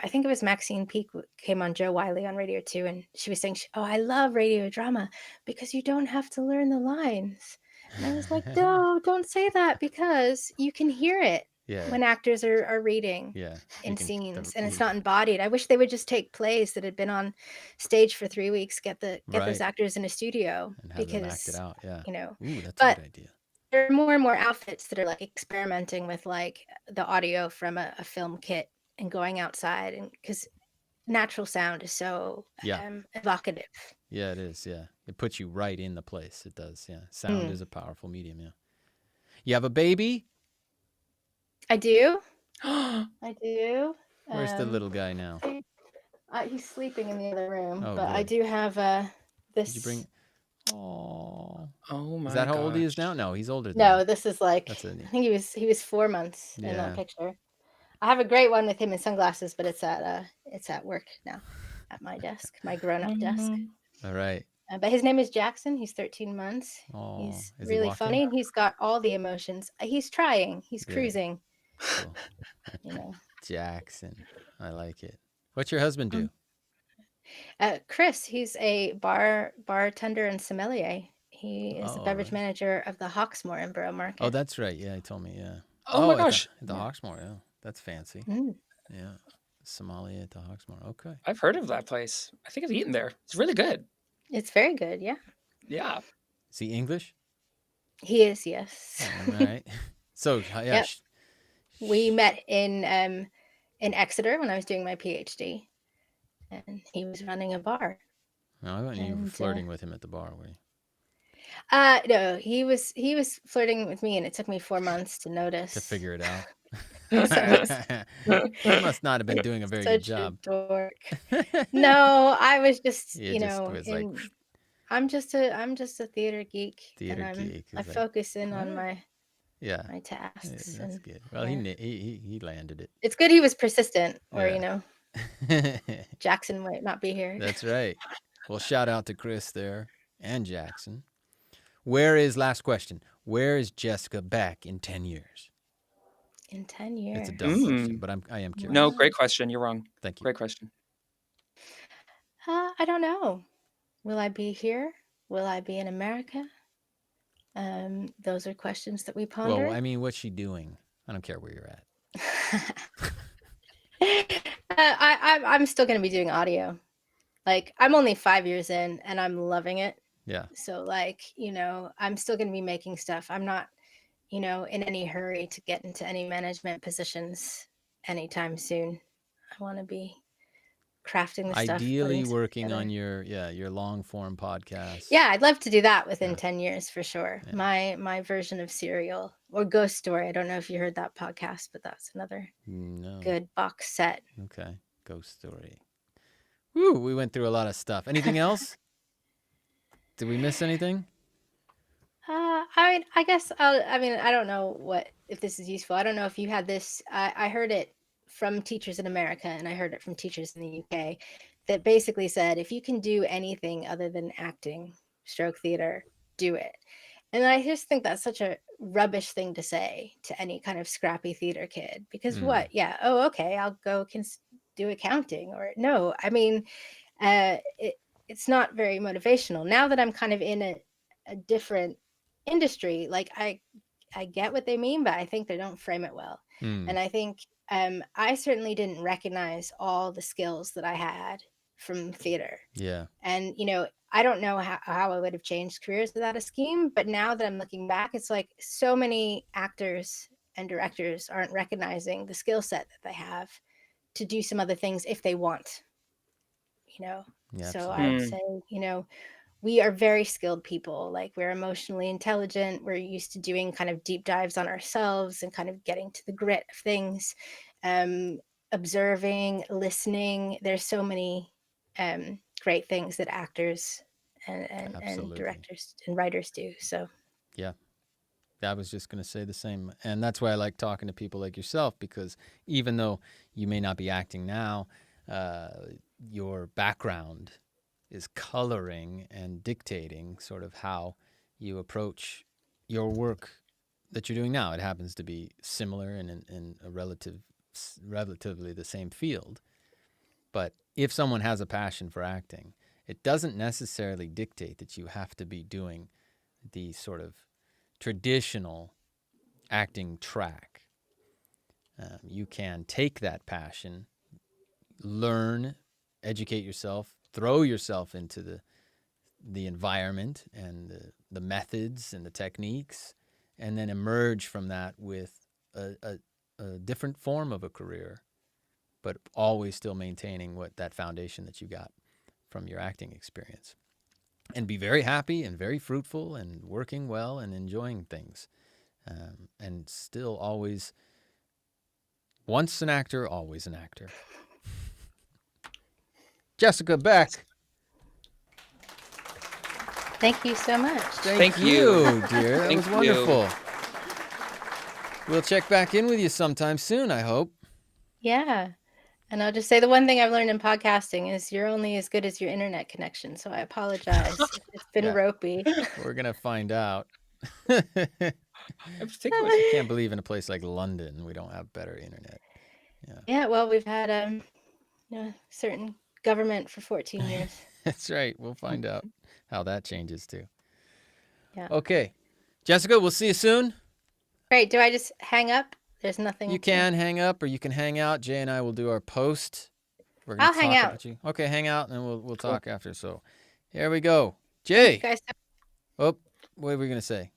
think it was Maxine Peake came on Joe Wiley on Radio 2, and she was saying, I love radio drama because you don't have to learn the lines. And I was like, no, don't say that, because you can hear it when actors are reading in scenes, and it's not embodied. I wish they would just take plays that had been on stage for 3 weeks, get those actors in a studio, and have because them act it out. Yeah. Ooh, that's but a good idea. there are more and more outfits that are like experimenting with like the audio from a film kit and going outside, and because natural sound is so evocative. Yeah, it is. Yeah, it puts you right in the place. It does. Yeah, sound is a powerful medium. Yeah. You have a baby? I do. I do. Where's the little guy now? He's sleeping in the other room. Oh, but good. I do have this. Did you bring? Oh my! Is that how old he is now? No, he's older than No, that. this is like, I think he was 4 months in that picture. I have a great one with him in sunglasses, but it's at work now, at my desk, my grown-up desk. All right. But his name is Jackson. He's 13 months. Oh, he's really funny, and he's got all the emotions. He's trying. He's cruising. Cool. Jackson, I like it. What's your husband do? Chris. He's a bartender and sommelier. He is a beverage manager of the Hawksmoor in Borough Market. Oh, that's right. Yeah, he told me. Yeah. Oh my gosh. The Hawksmoor. Yeah, that's fancy. Yeah, sommelier at the Hawksmoor. Okay. I've heard of that place. I think I've eaten there. It's really good. It's very good. Yeah. Yeah. Is he English? He is. Yes. All right. So yeah. Yep. We met in Exeter when I was doing my PhD, and he was running a bar. No, you were flirting with him at the bar, were you? No, he was flirting with me, and it took me 4 months to notice. To figure it out. He must not have been doing a very good job. No, I was just, I'm just a theater geek. I focus in on my tasks. Yeah, that's good. Well, he landed it. It's good he was persistent, or Jackson might not be here. That's right. Well, shout out to Chris there and Jackson. Last question, where is Jessica Beck in 10 years? In 10 years. It's a dumb question, but I am curious. No, great question. You're wrong. Thank you. Great question. I don't know. Will I be here? Will I be in America? Those are questions that we ponder. Well, I mean, what's she doing? I don't care where you're at. I'm still going to be doing audio. Like, I'm only 5 years in, and I'm loving it. Yeah. So, like, I'm still going to be making stuff. I'm not, in any hurry to get into any management positions anytime soon. want to be crafting the stuff. Ideally working on your long form podcast. Yeah, I'd love to do that within 10 years for sure. Yeah. My version of Serial or Ghost Story. I don't know if you heard that podcast, but that's another good box set. Okay. Ghost Story. Woo, we went through a lot of stuff. Anything else? Did we miss anything? I guess I don't know if this is useful. I don't know if you had this. I heard it from teachers in America, and I heard it from teachers in the UK, that basically said, if you can do anything other than acting, stroke theater, do it. And I just think that's such a rubbish thing to say to any kind of scrappy theater kid, because what? Yeah. Oh, okay. I'll go do accounting, or no. I mean, it's not very motivational. Now that I'm kind of in a different industry, like I get what they mean, but I think they don't frame it well. And I think I certainly didn't recognize all the skills that I had from theater. Yeah. And, I don't know how I would have changed careers without a scheme, but now that I'm looking back, it's like so many actors and directors aren't recognizing the skill set that they have to do some other things if they want, Yeah, so I would say, we are very skilled people. Like, we're emotionally intelligent. We're used to doing kind of deep dives on ourselves and kind of getting to the grit of things, observing, listening. There's so many great things that actors and directors and writers do. So, yeah, I was just going to say the same. And that's why I like talking to people like yourself, because even though you may not be acting now, your background is coloring and dictating sort of how you approach your work that you're doing now. It happens to be similar in a relatively the same field. But if someone has a passion for acting, it doesn't necessarily dictate that you have to be doing the sort of traditional acting track. You can take that passion, learn, educate yourself, throw yourself into the environment and the methods and the techniques, and then emerge from that with a different form of a career, but always still maintaining that foundation that you got from your acting experience, and be very happy and very fruitful and working well and enjoying things, and still always, once an actor, always an actor. Jessica Beck. Thank you so much. Thank you, dear. That was wonderful. We'll check back in with you sometime soon, I hope. Yeah. And I'll just say the one thing I've learned in podcasting is you're only as good as your internet connection. So I apologize. It's been ropey. We're going to find out. I can't believe in a place like London we don't have better internet. Yeah, well, we've had certain government for 14 years. That's right. We'll find out how that changes too. Yeah. Okay. Jessica, we'll see you soon. Great. Do I just hang up? There's nothing. You can hang up, or you can hang out. Jay and I will do our post. I'll hang out. Okay, hang out, and then we'll talk after. So here we go. Jay. Oh, what are we going to say?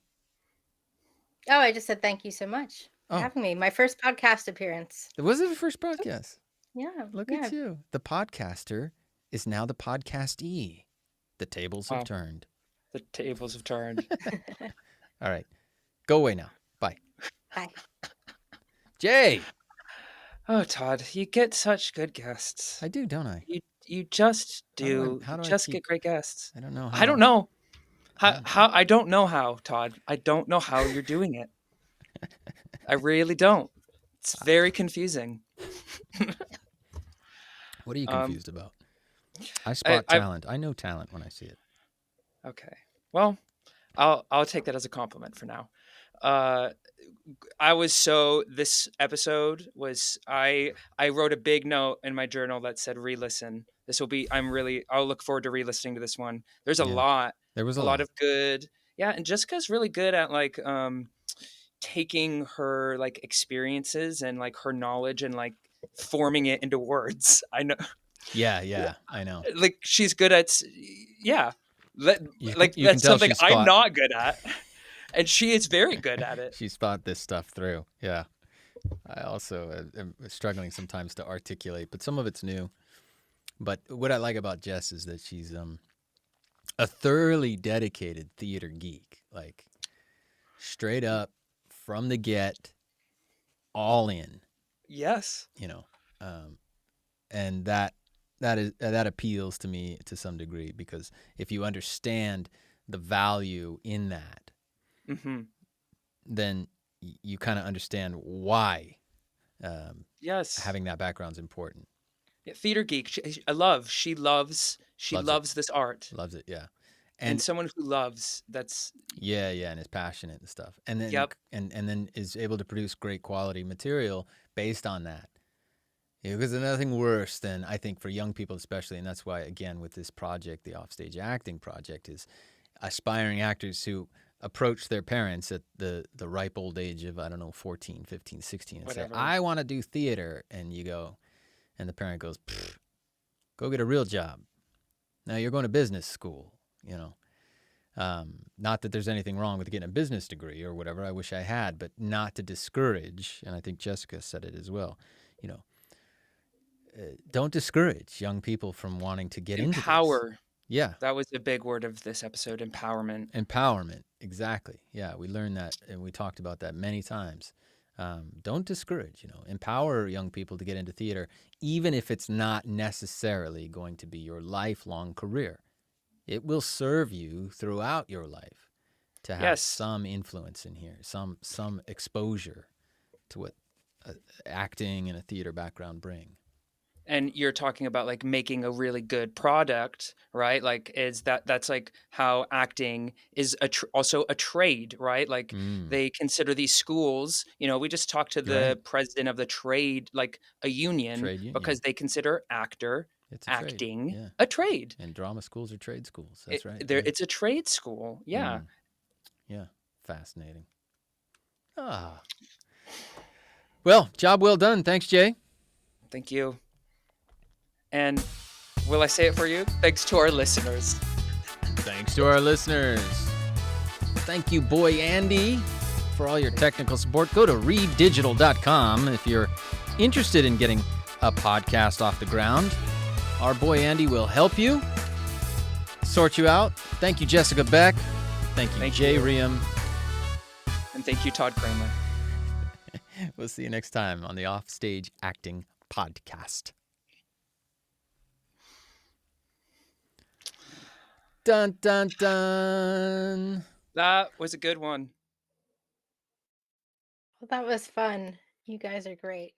Oh, I just said thank you so much for having me. My first podcast appearance. Was it the first podcast? Yeah. Look at you. The podcaster is now the podcastee. The tables have turned. The tables have turned. All right. Go away now. Bye. Bye. Jay. Oh, Todd, you get such good guests. I do, don't I? You just do. How do I just get great guests. I don't know. I don't know. How I don't know how, Todd. I don't know how you're doing it. I really don't. It's very confusing. What are you confused about? I spot talent. I know talent when I see it. Okay. Well, I'll take that as a compliment for now. This episode was, I wrote a big note in my journal that said re-listen. I'll look forward to re-listening to this one. There's a lot. There was a lot of good. Yeah. And Jessica's really good at taking her experiences and her knowledge and forming it into words. I know. Yeah. I know. She's good at, that's something I'm not good at. And she is very good at it. She's thought this stuff through. Yeah. I also am struggling sometimes to articulate, but some of it's new. But what I like about Jess is that she's a thoroughly dedicated theater geek, like straight up from the get, all in. Yes. You know, and that appeals to me to some degree, because if you understand the value in that, then you kind of understand why having that background is important. Yeah, theater geek. She loves this art. Loves it, yeah. And someone who loves, that's and is passionate and stuff. And then and then is able to produce great quality material based on that. Yeah, because there's nothing worse than, I think, for young people especially, and that's why, again, with this project, the Offstage Acting Project, is aspiring actors who approach their parents at the ripe old age of, 14, 15, 16, and Whatever. say, I want to do theater. And you go, and the parent goes, go get a real job. Now you're going to business school, you know. Not that there's anything wrong with getting a business degree or whatever. I wish I had, but not to discourage, and I think Jessica said it as well, you know, don't discourage young people from wanting to get into this. Empower. Yeah. That was the big word of this episode, empowerment. Empowerment, exactly. Yeah, we learned that, and we talked about that many times. Don't discourage, you know, empower young people to get into theater, even if it's not necessarily going to be your lifelong career. It will serve you throughout your life to have some influence in here, some exposure to what acting and a theater background bring. And you're talking about like making a really good product, right? Like that's like how acting is also a trade, right? Like they consider these schools, you know, we just talked to the president of the trade, like a union, because they consider acting a trade. And drama schools are trade schools. That's right. It's a trade school. Yeah. Yeah. Fascinating. Well, job well done. Thanks, Jay. Thank you. And will I say it for you? Thanks to our listeners. Thanks to our listeners. Thank you, boy Andy, for all your technical support. Go to readdigital.com if you're interested in getting a podcast off the ground. Our boy Andy will help you, sort you out. Thank you, Jessica Beck. Thank you, Jay Reum. And thank you, Todd Kramer. We'll see you next time on the Offstage Acting Podcast. Dun, dun, dun. That was a good one. Well, that was fun. You guys are great.